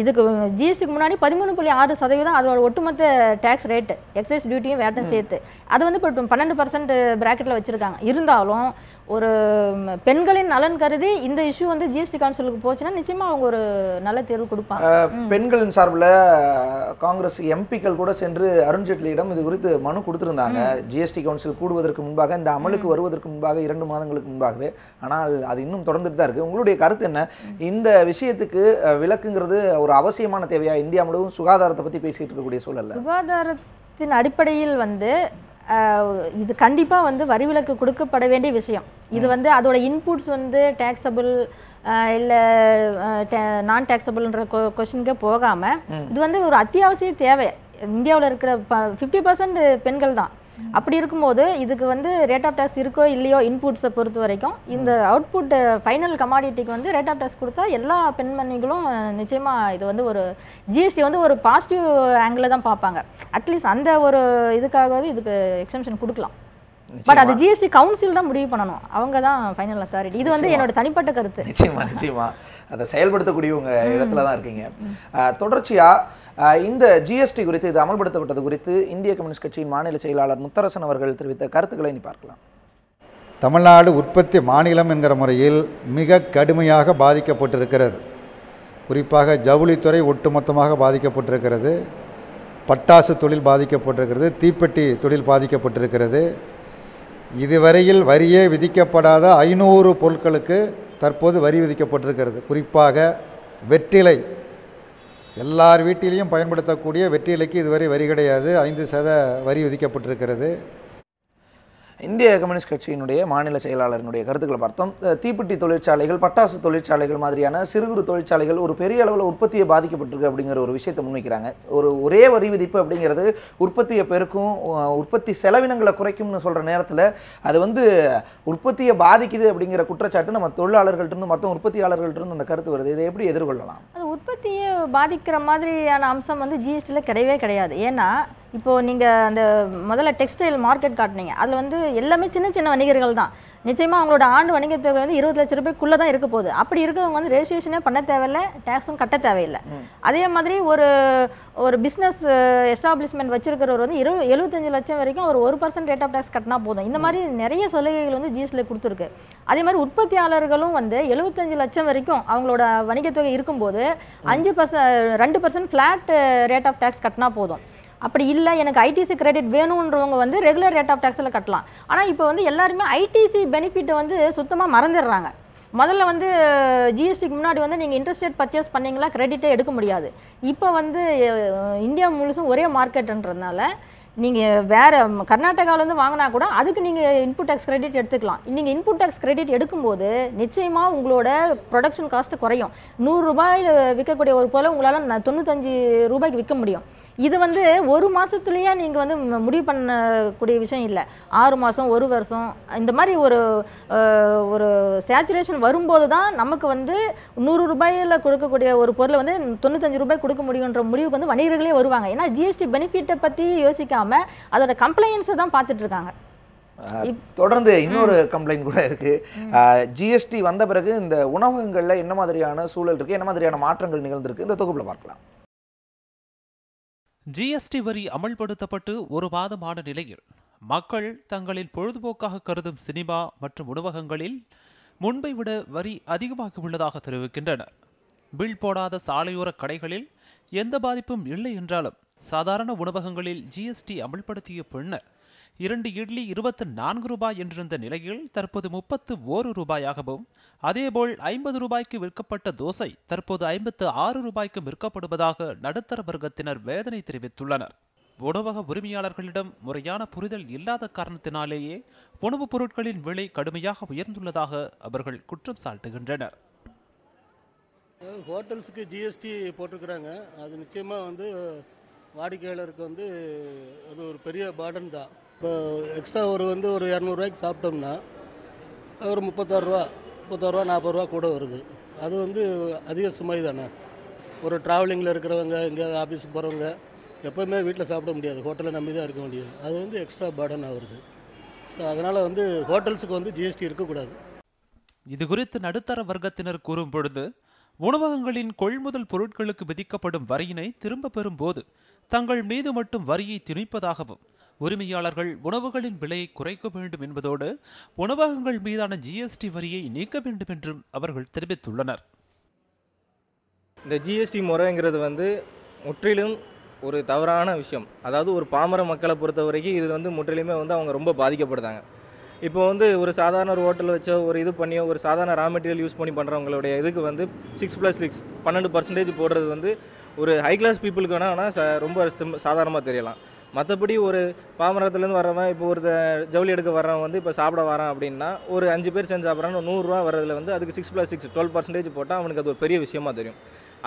இதுக்கு ஜிஎஸ்டிக்கு முன்னாடி 13.6% அதோட ஒட்டுமொத்த டேக்ஸ் ரேட்டு, எக்ஸைஸ் டியூட்டியும் வேட்டும் சேர்த்து. அது வந்து இப்போ 12% பிராக்கெட்டில் வச்சுருக்காங்க. இருந்தாலும் ஒரு பெண்களின் நலன் கருதி இந்த இஷ்யூ வந்து ஜிஎஸ்டி கவுன்சிலுக்கு போச்சுன்னா நிச்சயமா அவங்க ஒரு நல்ல தேர்வு கொடுப்பாங்க. பெண்களின் சார்பில் காங்கிரஸ் எம்பிக்கள் கூட சென்று அருண்ஜேட்லியிடம் இது குறித்து மனு கொடுத்திருந்தாங்க. ஜிஎஸ்டி கவுன்சில் கூடுவதற்கு முன்பாக, இந்த அமலுக்கு வருவதற்கு முன்பாக 2 மாதங்களுக்கு முன்பாகவே. ஆனால் அது இன்னும் தொடர்ந்துட்டு தான் இருக்கு. உங்களுடைய கருத்து என்ன? இந்த விஷயத்துக்கு விலக்குங்கிறது ஒரு அவசியமான தேவையா? இந்தியா முழுவதும் சுகாதாரத்தை பற்றி பேசிட்டு இருக்கக்கூடிய சூழல்ல சுகாதாரத்தின் அடிப்படையில் வந்து இது கண்டிப்பாக வந்து வரி விலக்கு கொடுக்கப்பட வேண்டிய விஷயம். இது வந்து அதோட இன்புட்ஸ் வந்து டேக்ஸபிள் இல்லை நான் டேக்ஸபிள்ன்ற கொஷனுக்கே போகாமல் இது வந்து ஒரு அத்தியாவசிய தேவை. இந்தியாவில் இருக்கிற 50% பெண்கள் தான். அப்படி இருக்கும்போது இதுக்கு வந்து ரேட் ஆஃப் டேக்ஸ் இருக்கோ இல்லையோ இன்புட்ஸை பொறுத்த வரைக்கும் இந்த அவுட்புட் ஃபைனல் கமாடிட்டிக்கு வந்து ரேட் ஆஃப் டேக்ஸ் கொடுத்தா எல்லா பெண்மணிகளும் நிச்சயமாக இது வந்து ஒரு ஜிஎஸ்டி வந்து ஒரு பாசிட்டிவ் ஆங்கிளில் தான் பார்ப்பாங்க. அட்லீஸ்ட் அந்த ஒரு இதுக்காகவே இதுக்கு எக்ஸம்ஷன் கொடுக்கலாம். பட் அது ஜிஎஸ்டி கவுன்சில் தான் முடிவு பண்ணணும். அவங்க தான் ஃபைனல் அத்தாரிட்டி. இது வந்து என்னோட தனிப்பட்ட கருத்து. நிச்சயமா அதை செயல்படுத்தக்கூடியவங்க இடத்துல தான் இருக்கீங்க. தொடர்ச்சியா இந்த ஜிஎஸ்டி குறித்து, இது அமல்படுத்தப்பட்டது குறித்து இந்திய கம்யூனிஸ்ட் கட்சியின் மாநில செயலாளர் முத்தரசன் அவர்கள் தெரிவித்த கருத்துக்களை பார்க்கலாம். தமிழ்நாடு உற்பத்தி மாநிலம் என்கிற முறையில் மிக கடுமையாக பாதிக்கப்பட்டிருக்கிறது. குறிப்பாக ஜவுளித்துறை ஒட்டுமொத்தமாக பாதிக்கப்பட்டிருக்கிறது. பட்டாசு தொழில் பாதிக்கப்பட்டிருக்கிறது. தீப்பெட்டி தொழில் பாதிக்கப்பட்டிருக்கிறது. இதுவரையில் வரியே விதிக்கப்படாத 500 பொருட்களுக்கு தற்போது வரி விதிக்கப்பட்டிருக்கிறது. குறிப்பாக வெற்றிலை, எல்லார் வீட்டிலையும் பயன்படுத்தக்கூடிய வெற்றிலைக்கு இதுவரை வரி கிடையாது. 5% வரி விதிக்கப்பட்டிருக்கிறது. இந்திய கம்யூனிஸ்ட் கட்சியினுடைய மாநில செயலாளரினுடைய கருத்துக்களை பார்த்தோம். தீப்பெட்டி தொழிற்சாலைகள், பட்டாசு தொழிற்சாலைகள் மாதிரியான சிறு குறு தொழிற்சாலைகள் ஒரு பெரிய அளவில் உற்பத்தியை பாதிக்கப்பட்டிருக்கு அப்படிங்கிற ஒரு விஷயத்தை முன்வைக்கிறாங்க. ஒரே வரி விதிப்பு அப்படிங்கிறது உற்பத்தியை பெருக்கும், உற்பத்தி செலவினங்களை குறைக்கும்னு சொல்கிற நேரத்தில் அது வந்து உற்பத்தியை பாதிக்குது அப்படிங்கிற குற்றச்சாட்டு நம்ம தொழிலாளர்கள்ட்ட மொத்தம் உற்பத்தியாளர்கள்ட்ட அந்த கருத்து வருது. இதை எப்படி எதிர்கொள்ளலாம்? அது உற்பத்தியை பாதிக்கிற மாதிரியான அம்சம் வந்து ஜிஎஸ்டியில் கிடையவே கிடையாது. ஏன்னா இப்போது நீங்கள் அந்த முதல்ல டெக்ஸ்டைல் மார்க்கெட் காட்டினீங்க, அதில் வந்து எல்லாமே சின்ன சின்ன வணிகர்கள் தான். நிச்சயமாக அவங்களோட ஆண்டு வணிகத் தொகை வந்து 20 லட்ச ரூபாய்க்குள்ளே தான் இருக்க போகுது. அப்படி இருக்கவங்க வந்து ரெஜிஸ்ட்ரேஷனே பண்ண தேவையில்லை, டேக்ஸும் கட்ட தேவையில்லை. அதே மாதிரி ஒரு பிஸ்னஸ் எஸ்டாப்ளிஷ்மெண்ட் வச்சிருக்கிறவர் வந்து 75 லட்சம் வரைக்கும் ஒரு 1% ரேட் ஆஃப் டேக்ஸ் கட்டினா போதும். இந்த மாதிரி நிறைய சலுகைகள் வந்து ஜிஎஸ்டியில் கொடுத்துருக்கு. அதே மாதிரி உற்பத்தியாளர்களும் வந்து 75 லட்சம் வரைக்கும் அவங்களோட வணிகத் தொகை இருக்கும்போது 2% ஃப்ளாட் ரேட் ஆஃப் டேக்ஸ் கட்டினா போதும். அப்படி இல்லை எனக்கு ஐடிசி கிரெடிட் வேணுன்றவங்க வந்து ரெகுலர் ரேட் ஆஃப் டேக்ஸில் கட்டலாம். ஆனால் இப்போ வந்து எல்லாருமே ஐடிசி பெனிஃபிட்டை வந்து சுத்தமாக மறந்துடுறாங்க. முதல்ல வந்து ஜிஎஸ்டிக்கு முன்னாடி வந்து நீங்கள் இன்ட்ரெஸ்ட் ரேட் பர்ச்சேஸ் பண்ணிங்களா கிரெடிட்டே எடுக்க முடியாது. இப்போ வந்து இந்தியா முழுசும் ஒரே மார்க்கெட்டுன்றதுனால நீங்கள் வேறு கர்நாடகாவிலேருந்து வாங்கினா கூட அதுக்கு நீங்கள் இன்புட் டேக்ஸ் கிரெடிட் எடுத்துக்கலாம். நீங்கள் இன்புட் டேக்ஸ் கிரெடிட் எடுக்கும்போது நிச்சயமாக உங்களோட ப்ரொடக்ஷன் காஸ்ட்டு குறையும். 100 ரூபாயில் விற்கக்கூடிய ஒரு பொருளை உங்களால் 95 ரூபாய்க்கு விற்க முடியும். இது வந்து ஒரு மாதத்துலேயே நீங்கள் வந்து முடிவு பண்ணக்கூடிய விஷயம் இல்லை. 6 மாதம், 1 வருஷம், இந்த மாதிரி ஒரு சேச்சுரேஷன் வரும்போது தான் நமக்கு வந்து 100 ரூபாயில் கொடுக்கக்கூடிய ஒரு பொருளை வந்து 95 ரூபாய் கொடுக்க முடியுன்ற முடிவுக்கு வந்து வணிகர்களே வருவாங்க. ஏன்னா ஜிஎஸ்டி பெனிஃபிட்டை பற்றி யோசிக்காமல் அதோட கம்ப்ளைண்ட்ஸை தான் பார்த்துட்டு இருக்காங்க. தொடர்ந்து இன்னொரு கம்ப்ளைண்ட் கூட இருக்கு. ஜிஎஸ்டி வந்த பிறகு இந்த உணவகங்கள்ல என்ன மாதிரியான சூழல் இருக்கு, என்ன மாதிரியான மாற்றங்கள் நிகழ்ந்திருக்கு, இந்த தொகுப்புல பார்க்கலாம். ஜிஎஸ்டி வரி அமல்படுத்தப்பட்டு ஒரு மாதமான நிலையில் மக்கள் தங்களின் பொழுதுபோக்காக கருதும் சினிமா மற்றும் உணவகங்களில் முன்பை விட வரி அதிகமாக உள்ளதாக தெரிவிக்கின்றனர். பில் போடாத சாலையோர கடைகளில் எந்த பாதிப்பும் இல்லை என்றாலும் சாதாரண உணவகங்களில் ஜிஎஸ்டி அமல்படுத்திய பின்னர் 2 இட்லி 24 ரூபாய் என்றிருந்த நிலையில் தற்போது 31 ரூபாயாகவும், அதேபோல் 50 ரூபாய்க்கு விற்கப்பட்ட தோசை தற்போது 56 ரூபாய்க்கும் விற்கப்படுவதாக நடுத்தர வர்க்கத்தினர் வேதனை தெரிவித்துள்ளனர். உணவக உரிமையாளர்களிடம் முறையான புரிதல் இல்லாத காரணத்தினாலேயே உணவுப் பொருட்களின் விலை கடுமையாக உயர்ந்துள்ளதாக அவர்கள் குற்றம் சாட்டுகின்றனர். ஹோட்டல்ஸுக்கு ஜிஎஸ்டி போட்டிருக்கிறாங்க. அது நிச்சயமாக வந்து வாடிக்கையாளருக்கு வந்து அது ஒரு பெரிய பார்டன் தான். இப்போ எக்ஸ்ட்ரா ஒரு 200 சாப்பிட்டோம்னா ஒரு 36 ரூபா 40 ரூபா கூட வருது. அது வந்து அதிக சுமை தானே. ஒரு ட்ராவலிங்கில் இருக்கிறவங்க, எங்கேயாவது ஆஃபீஸுக்கு போகிறவங்க எப்போவுமே வீட்டில் சாப்பிட முடியாது, ஹோட்டலை நம்பி தான் இருக்க முடியும். அது வந்து எக்ஸ்ட்ரா பார்டன் ஆகுது. ஸோ அதனால் வந்து ஹோட்டல்ஸுக்கு வந்து ஜிஎஸ்டி இருக்கக்கூடாது. இது குறித்து நடுத்தர வர்க்கத்தினர் கூறும் பொழுது, உணவகங்களின் கொள்முதல் பொருட்களுக்கு விதிக்கப்படும் வரியினை திரும்ப பெறும் போது தங்கள் மீது மட்டும் வரியை திணிப்பதாகவும், உரிமையாளர்கள் உணவுகளின் விலையை குறைக்க வேண்டும் என்பதோடு உணவகங்கள் மீதான ஜிஎஸ்டி வரியை நீக்க வேண்டும் என்றும் அவர்கள் தெரிவித்துள்ளனர். இந்த ஜிஎஸ்டி முறைங்கிறது வந்து முற்றிலும் ஒரு தவறான விஷயம். அதாவது ஒரு பாமர மக்களை பொறுத்த வரைக்கும் இது வந்து முற்றிலுமே வந்து அவங்க ரொம்ப பாதிக்கப்படுதாங்க. இப்போ வந்து ஒரு சாதாரண ஒரு ஹோட்டல் வச்சோ ஒரு இது பண்ணியோ ஒரு சாதாரண ரா மெட்டீரியல் யூஸ் பண்ணி பண்ணுறவங்களுடைய இதுக்கு வந்து 6+6 12% போடுறது வந்து ஒரு ஹை கிளாஸ் பீப்புளுக்கு வேணால் ரொம்ப சாதாரணமாக தெரியலாம். மற்றபடி ஒரு பாமரத்துலேருந்து வர்றவன் இப்போ ஒரு ஜவுளி எடுக்க வர்றவன் வந்து இப்போ சாப்பிட வரான் அப்படின்னா ஒரு 5 பேர் சேர்ந்து சாப்பிட்றான்னு 100 ரூபா வர்றதுல வந்து அதுக்கு 6+6 12% போட்டால் அவனுக்கு அது ஒரு பெரிய விஷயமா தெரியும்.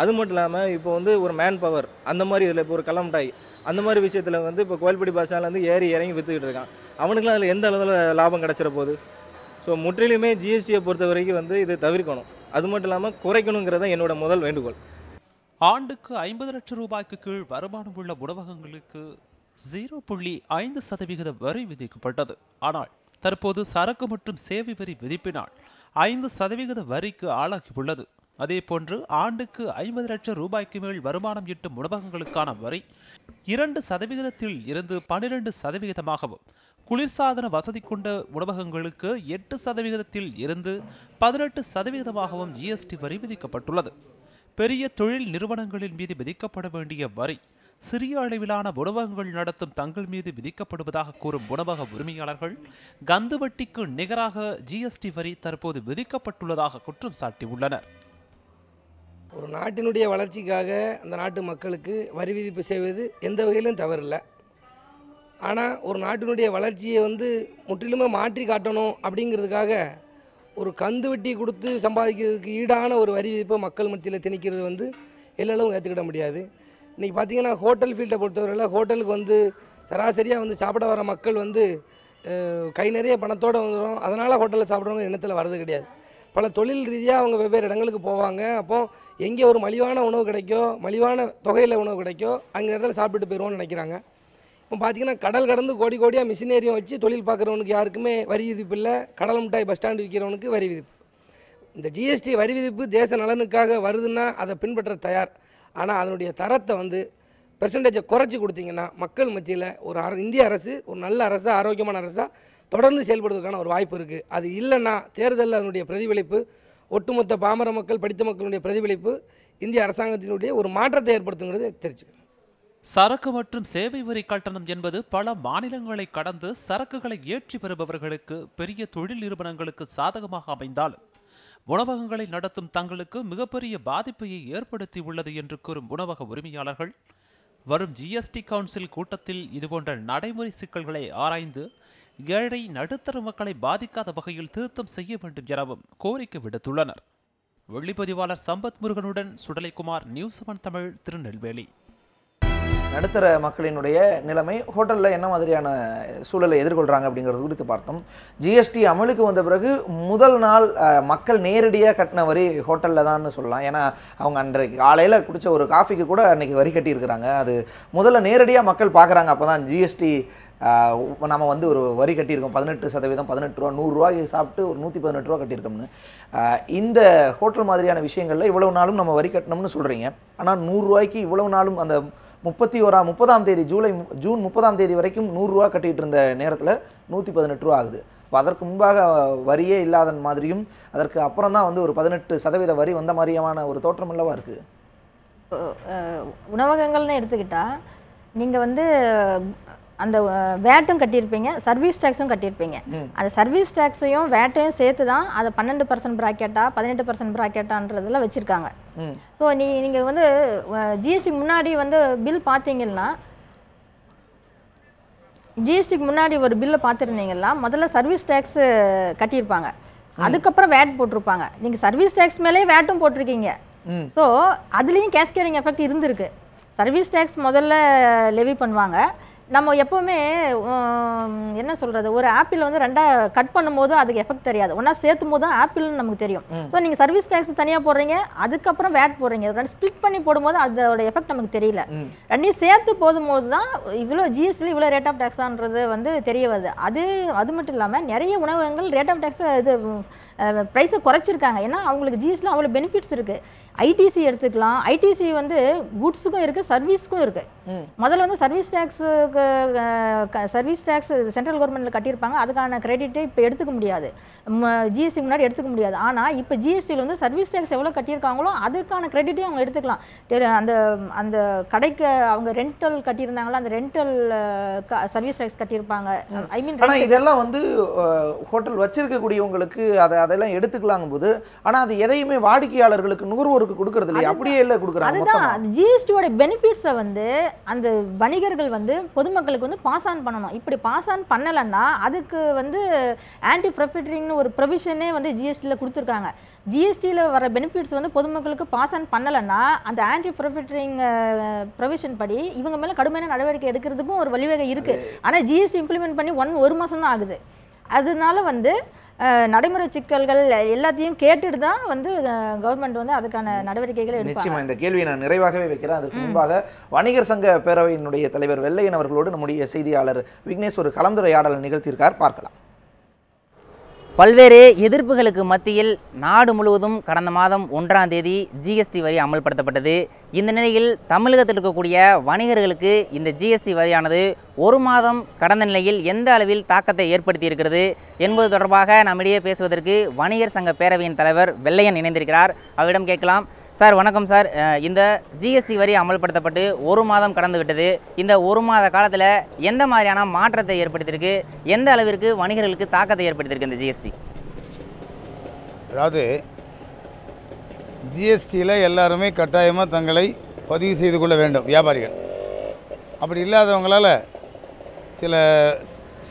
அது மட்டும் இல்லாமல் இப்போ வந்து ஒரு மேன் பவர் அந்த மாதிரி இதில் இப்போ ஒரு கலம்டாய் அந்த மாதிரி விஷயத்தில் வந்து இப்போ கோயில்படி பஸ் ஸ்டாண்ட்லேருந்து ஏறி இறங்கி விற்றுக்கிட்டு இருக்கான். அவனுக்குலாம் அதில் எந்த அளவில் லாபம் கிடச்சிட போகுது. ஸோ முற்றிலுமே ஜிஎஸ்டியை பொறுத்த வரைக்கும் வந்து இதை தவிர்க்கணும். அது மட்டும் இல்லாமல் குறைக்கணுங்கிறத என்னோட முதல் வேண்டுகோள். ஆண்டுக்கு 50 லட்சம் ரூபாய்க்கு கீழ் வருமானம் உள்ள உணவகங்களுக்கு 0.5% வரி விதிக்கப்பட்டது. ஆனால் தற்போது சரக்கு மற்றும் சேவை வரி விதிப்பினால் 5% வரிக்கு ஆளாகியுள்ளது. அதேபோன்று ஆண்டுக்கு 50 லட்சம் ரூபாய்க்கு மேல் வருமானம் ஈட்டும் உணவகங்களுக்கான வரி 2% இருந்து 12%, குளிர்சாதன வசதி கொண்ட உணவகங்களுக்கு 8% இருந்து 18% ஜிஎஸ்டி வரி விதிக்கப்பட்டுள்ளது. பெரிய தொழில் நிறுவனங்களின் மீது விதிக்கப்பட வேண்டிய வரி சிறிய அளவிலான உணவகங்கள் நடத்தும் தங்கள் மீது விதிக்கப்படுவதாக கூறும் உணவக உரிமையாளர்கள் கந்து வட்டிக்கு நிகராக ஜிஎஸ்டி வரி தற்போது விதிக்கப்பட்டுள்ளதாக குற்றம் சாட்டியுள்ளனர். ஒரு நாட்டினுடைய வளர்ச்சிக்காக அந்த நாட்டு மக்களுக்கு வரி விதிப்பு செய்வது எந்த வகையிலும் தவறில்லை. ஆனால் ஒரு நாட்டினுடைய வளர்ச்சியை வந்து முற்றிலுமே மாற்றி காட்டணும் அப்படிங்கிறதுக்காக ஒரு கந்து வட்டி கொடுத்து சம்பாதிக்கிறதுக்கு ஈடான ஒரு வரி விதிப்பை மக்கள் மத்தியில் திணிக்கிறது வந்து எல்லளவும் ஏற்றுக்கிட முடியாது. இன்றைக்கி பார்த்திங்கன்னா ஹோட்டல் ஃபீல்டை பொறுத்தவரையில் ஹோட்டலுக்கு வந்து சராசரியாக வந்து சாப்பிட வர மக்கள் வந்து கை நிறைய பணத்தோடு வந்துடும். அதனால் ஹோட்டலில் சாப்பிட்றவங்க எண்ணத்தில் வர்றது கிடையாது. பல தொழில் ரீதியாக அவங்க வெவ்வேறு இடங்களுக்கு போவாங்க. அப்போது எங்கே ஒரு மலிவான உணவு கிடைக்கோ, மலிவான தொகையில் உணவு கிடைக்கோ அங்கே இடத்துல சாப்பிட்டு போயிடுவோம்னு நினைக்கிறாங்க. இப்போ பார்த்திங்கன்னா கடல் கடந்து கோடி கோடியாக மிஷினரியும் வச்சு தொழில் பார்க்குறவனுக்கு யாருக்குமே வரி விதிப்பு இல்லை. கடல் மிட்டாய் பஸ் ஸ்டாண்டு விற்கிறவனுக்கு வரி விதிப்பு. இந்த ஜிஎஸ்டி வரி விதிப்பு தேச நலனுக்காக வருதுன்னா அதை பின்பற்ற தயார். ஆனால் அதனுடைய தரத்தை வந்து பெர்சன்டேஜை குறைச்சி கொடுத்தீங்கன்னா மக்கள் மத்தியில் ஒரு இந்திய அரசு ஒரு நல்ல அரசாக ஆரோக்கியமான அரசாக தொடர்ந்து செயல்படுவதற்கான ஒரு வாய்ப்பு இருக்குது. அது இல்லைன்னா தேர்தலில் அதனுடைய பிரதிபலிப்பு, ஒட்டுமொத்த பாமர மக்கள் படித்த மக்களுடைய பிரதிபலிப்பு இந்திய அரசாங்கத்தினுடைய ஒரு மாற்றத்தை ஏற்படுத்துங்கிறது தெரிஞ்சு. சரக்கு மற்றும் சேவை வரி கட்டணம் என்பது பல மாநிலங்களை கடந்து சரக்குகளை ஏற்றி வருபவர்களுக்கு, பெரிய தொழில் நிறுவனங்களுக்கு சாதகமாக அமைந்தாலும் உணவகங்களை நடத்தும் தங்களுக்கு மிகப்பெரிய பாதிப்பையை ஏற்படுத்தி உள்ளது என்று கூறும் உணவக உரிமையாளர்கள் வரும் ஜிஎஸ்டி கவுன்சில் கூட்டத்தில் இதுபோன்ற நடைமுறை சிக்கல்களை ஆராய்ந்து ஏழை நடுத்தர மக்களை பாதிக்காத வகையில் திருத்தம் செய்ய வேண்டும் எனவும் கோரிக்கை விடுத்துள்ளனர். ஒளிப்பதிவாளர் சம்பத் முருகனுடன் சுடலைக்குமார், நியூஸ் 7 தமிழ், திருநெல்வேலி. நடுத்தர மக்களினுடைய நிலைமை, ஹோட்டலில் என்ன மாதிரியான சூழலை எதிர்கொள்கிறாங்க அப்படிங்கிறது குறித்து பார்த்தோம். ஜிஎஸ்டி அமலுக்கு வந்த பிறகு முதல் நாள் மக்கள் நேரடியாக கட்டின வரி ஹோட்டலில் தான் சொல்லலாம். ஏன்னா அவங்க அன்றைக்கு காலையில் குடித்த ஒரு காஃபிக்கு கூட அன்றைக்கி வரி கட்டியிருக்கிறாங்க. அது முதல்ல நேரடியாக மக்கள் பார்க்குறாங்க. அப்போ தான் ஜிஎஸ்டி நம்ம வந்து ஒரு வரி கட்டியிருக்கோம் 18%, 18 ரூபா, 100 ரூபாய்க்கு சாப்பிட்டு ஒரு 118 ரூபா கட்டியிருக்கோம்னு. இந்த ஹோட்டல் மாதிரியான விஷயங்களில் இவ்வளவு நாளும் நம்ம வரி கட்டணும்னு சொல்கிறீங்க. ஆனால் 100 ரூபாய்க்கு இவ்வளவு நாளும் அந்த 30ஆம் தேதி ஜூன் 30ஆம் தேதி வரைக்கும் 100 ரூபா கட்டிகிட்டு இருந்த நேரத்தில் 118 ரூபா ஆகுது. இப்போ அதற்கு முன்பாக வரியே இல்லாத மாதிரியும் அதற்கு அப்புறம் தான் வந்து ஒரு 18% வரி வந்த மாதிரியான ஒரு தோற்றம் அல்லவா இருக்குது. உணவகங்கள்னு எடுத்துக்கிட்டால் நீங்கள் வந்து அந்த வேட்டும் கட்டியிருப்பீங்க, சர்வீஸ் டேக்ஸும் கட்டியிருப்பீங்க. அந்த சர்வீஸ் டேக்ஸையும் வேட்டையும் சேர்த்து தான் அதை 12% ப்ராக்கெட்டா 18% ப்ராக்கெட்டான்றதில் வச்சுருக்காங்க. ஸோ நீங்கள் வந்து ஜிஎஸ்டி முன்னாடி வந்து பில் பார்த்தீங்கன்னா ஜிஎஸ்டிக்கு முன்னாடி ஒரு பில்லை பார்த்துருந்தீங்கன்னா முதல்ல சர்வீஸ் டேக்ஸ் கட்டியிருப்பாங்க, அதுக்கப்புறம் வேட் போட்டிருப்பாங்க. நீங்கள் சர்வீஸ் டேக்ஸ் மேலே வேட்டும் போட்டிருக்கீங்க. ஸோ அதுலேயும் கேஸ்கேடிங் எஃபெக்ட் இருந்திருக்கு. சர்வீஸ் டேக்ஸ் முதல்ல லெவி பண்ணுவாங்க. நம்ம எப்போவுமே என்ன சொல்கிறது, ஒரு ஆப்பிள் வந்து ரெண்டாக கட் பண்ணும்போது அதுக்கு எஃபெக்ட் தெரியாது, ஒன்றா சேர்த்தும் போது தான் ஆப்பிள்னு நமக்கு தெரியும். ஸோ நீங்கள் சர்வீஸ் டேக்ஸ் தனியாக போடுறீங்க, அதுக்கப்புறம் வேட் போடுறீங்க, ரெண்டு ஸ்ப்ளிட் பண்ணி போடும்போது அதோட எஃபெக்ட் நமக்கு தெரியல. ரெண்டையும் சேர்த்து போடும்போது தான் இவ்வளோ ஜிஎஸ்டியில் இவ்வளோ ரேட் ஆஃப் டேக்ஸான்றது வந்து தெரிய வருது. அது மட்டும் இல்லாமல் நிறைய உணவகங்கள் ரேட் ஆஃப் டேக்ஸை இது ப்ரைஸை குறைச்சிருக்காங்க. ஏன்னா அவங்களுக்கு ஜிஎஸ்டியில் அவ்வளோ பெனிஃபிட்ஸ் இருக்குது. ஐடிசி எடுத்துக்கலாம், ஐடிசி வந்து குட்ஸுக்கும் இருக்குது, சர்வீஸ்க்கும் இருக்குது. முதல்ல வந்து சர்வீஸ் டேக்ஸ் சென்ட்ரல் கவர்மெண்ட்டில் கட்டியிருப்பாங்க, அதுக்கான கிரெடிட்டை இப்போ எடுத்துக்க முடியாது, ஜிஎஸ்டி முன்னாடி எடுத்துக்க முடியாது. ஆனால் இப்போ ஜிஎஸ்டியில் வந்து சர்வீஸ் டேக்ஸ் எவ்வளோ கட்டியிருக்காங்களோ அதுக்கான கிரெடிட்டையும் அவங்க எடுத்துக்கலாம். அந்த அந்த கடைக்கு அவங்க ரெண்டல் கட்டியிருந்தாங்களோ அந்த ரெண்டல் சர்வீஸ் டேக்ஸ் கட்டியிருப்பாங்க. ஐ மீன் ஆனால் இதெல்லாம் வந்து ஹோட்டல் வச்சிருக்கக்கூடியவங்களுக்கு அதெல்லாம் எடுத்துக்கலாங்கும் போது, ஆனால் அது எதையுமே வாடிக்கையாளர்களுக்கு நுகர்வோருக்கு கொடுக்கறது இல்லையா? அப்படியே இல்லை கொடுக்குறாங்க. அதுதான் ஜிஎஸ்டியோட பெனிஃபிட்ஸை வந்து அந்த வணிகர்கள் வந்து பொதுமக்களுக்கு வந்து பாஸ் ஆன் பண்ணணும். இப்படி பாஸ் ஆன் பண்ணலைன்னா அதுக்கு வந்து ஆன்டி ப்ராஃபிட்டரிங்னு ஒரு ப்ரொவிஷனே வந்து ஜிஎஸ்டியில் கொடுத்துருக்காங்க. ஜிஎஸ்டியில் வர பெனிஃபிட்ஸ் வந்து பொதுமக்களுக்கு பாஸ் ஆன் பண்ணலைன்னா அந்த ஆன்டி ப்ராஃபிட்டரிங் ப்ரொவிஷன் படி இவங்க மேலே கடுமையான நடவடிக்கை எடுக்கிறதுக்கும் ஒரு வழிவகை இருக்குது. ஆனால் ஜிஎஸ்டி இம்ப்ளிமெண்ட் பண்ணி ஒரு மாதம் தான் ஆகுது. அதனால வந்து நடைமுறை சிக்கல்கள் எல்லாத்தையும் கேட்டுட்டு தான் வந்து கவர்மெண்ட் வந்து அதுக்கான நடவடிக்கைகளை எடுப்பாங்க. நிச்சயமா இந்த கேள்வியை நான் நிறைவாகவே வைக்கிறேன். அதுக்கு முன்பாக வணிகர் சங்க பேரவையினுடைய தலைவர் வெள்ளையன் அவர்களோடு நம்முடைய செய்தியாளர் விக்னேஷ் ஒரு கலந்துரையாடல் நிகழ்த்தியிருக்கார், பார்க்கலாம். பல்வேறு எதிர்ப்புகளுக்கு மத்தியில் நாடு முழுவதும் கடந்த மாதம் 1ஆம் தேதி ஜிஎஸ்டி வரி அமல்படுத்தப்பட்டது. இந்த நிலையில் தமிழகத்தில் இருக்கக்கூடிய வணிகர்களுக்கு இந்த ஜிஎஸ்டி வரியானது ஒரு மாதம் கடந்த நிலையில் எந்த அளவில் தாக்கத்தை ஏற்படுத்தி இருக்கிறது என்பது தொடர்பாக நம்மிடையே பேசுவதற்கு வணிகர் சங்க பேரவையின் தலைவர் வெள்ளையன் இணைந்திருக்கிறார். அவரிடம் கேட்கலாம். சார் வணக்கம் சார். இந்த ஜிஎஸ்டி வரி அமல்படுத்தப்பட்டு ஒரு மாதம் கடந்து விட்டது. இந்த ஒரு மாத காலத்தில் எந்த மாதிரியான மாற்றத்தை ஏற்படுத்தியிருக்கு, எந்த அளவிற்கு வணிகர்களுக்கு தாக்கத்தை ஏற்படுத்தியிருக்கு இந்த ஜிஎஸ்டி? அதாவது ஜிஎஸ்டியில் எல்லாருமே கட்டாயமாக தங்களை பதிவு செய்து கொள்ள வேண்டும் வியாபாரிகள். அப்படி இல்லாதவங்களால்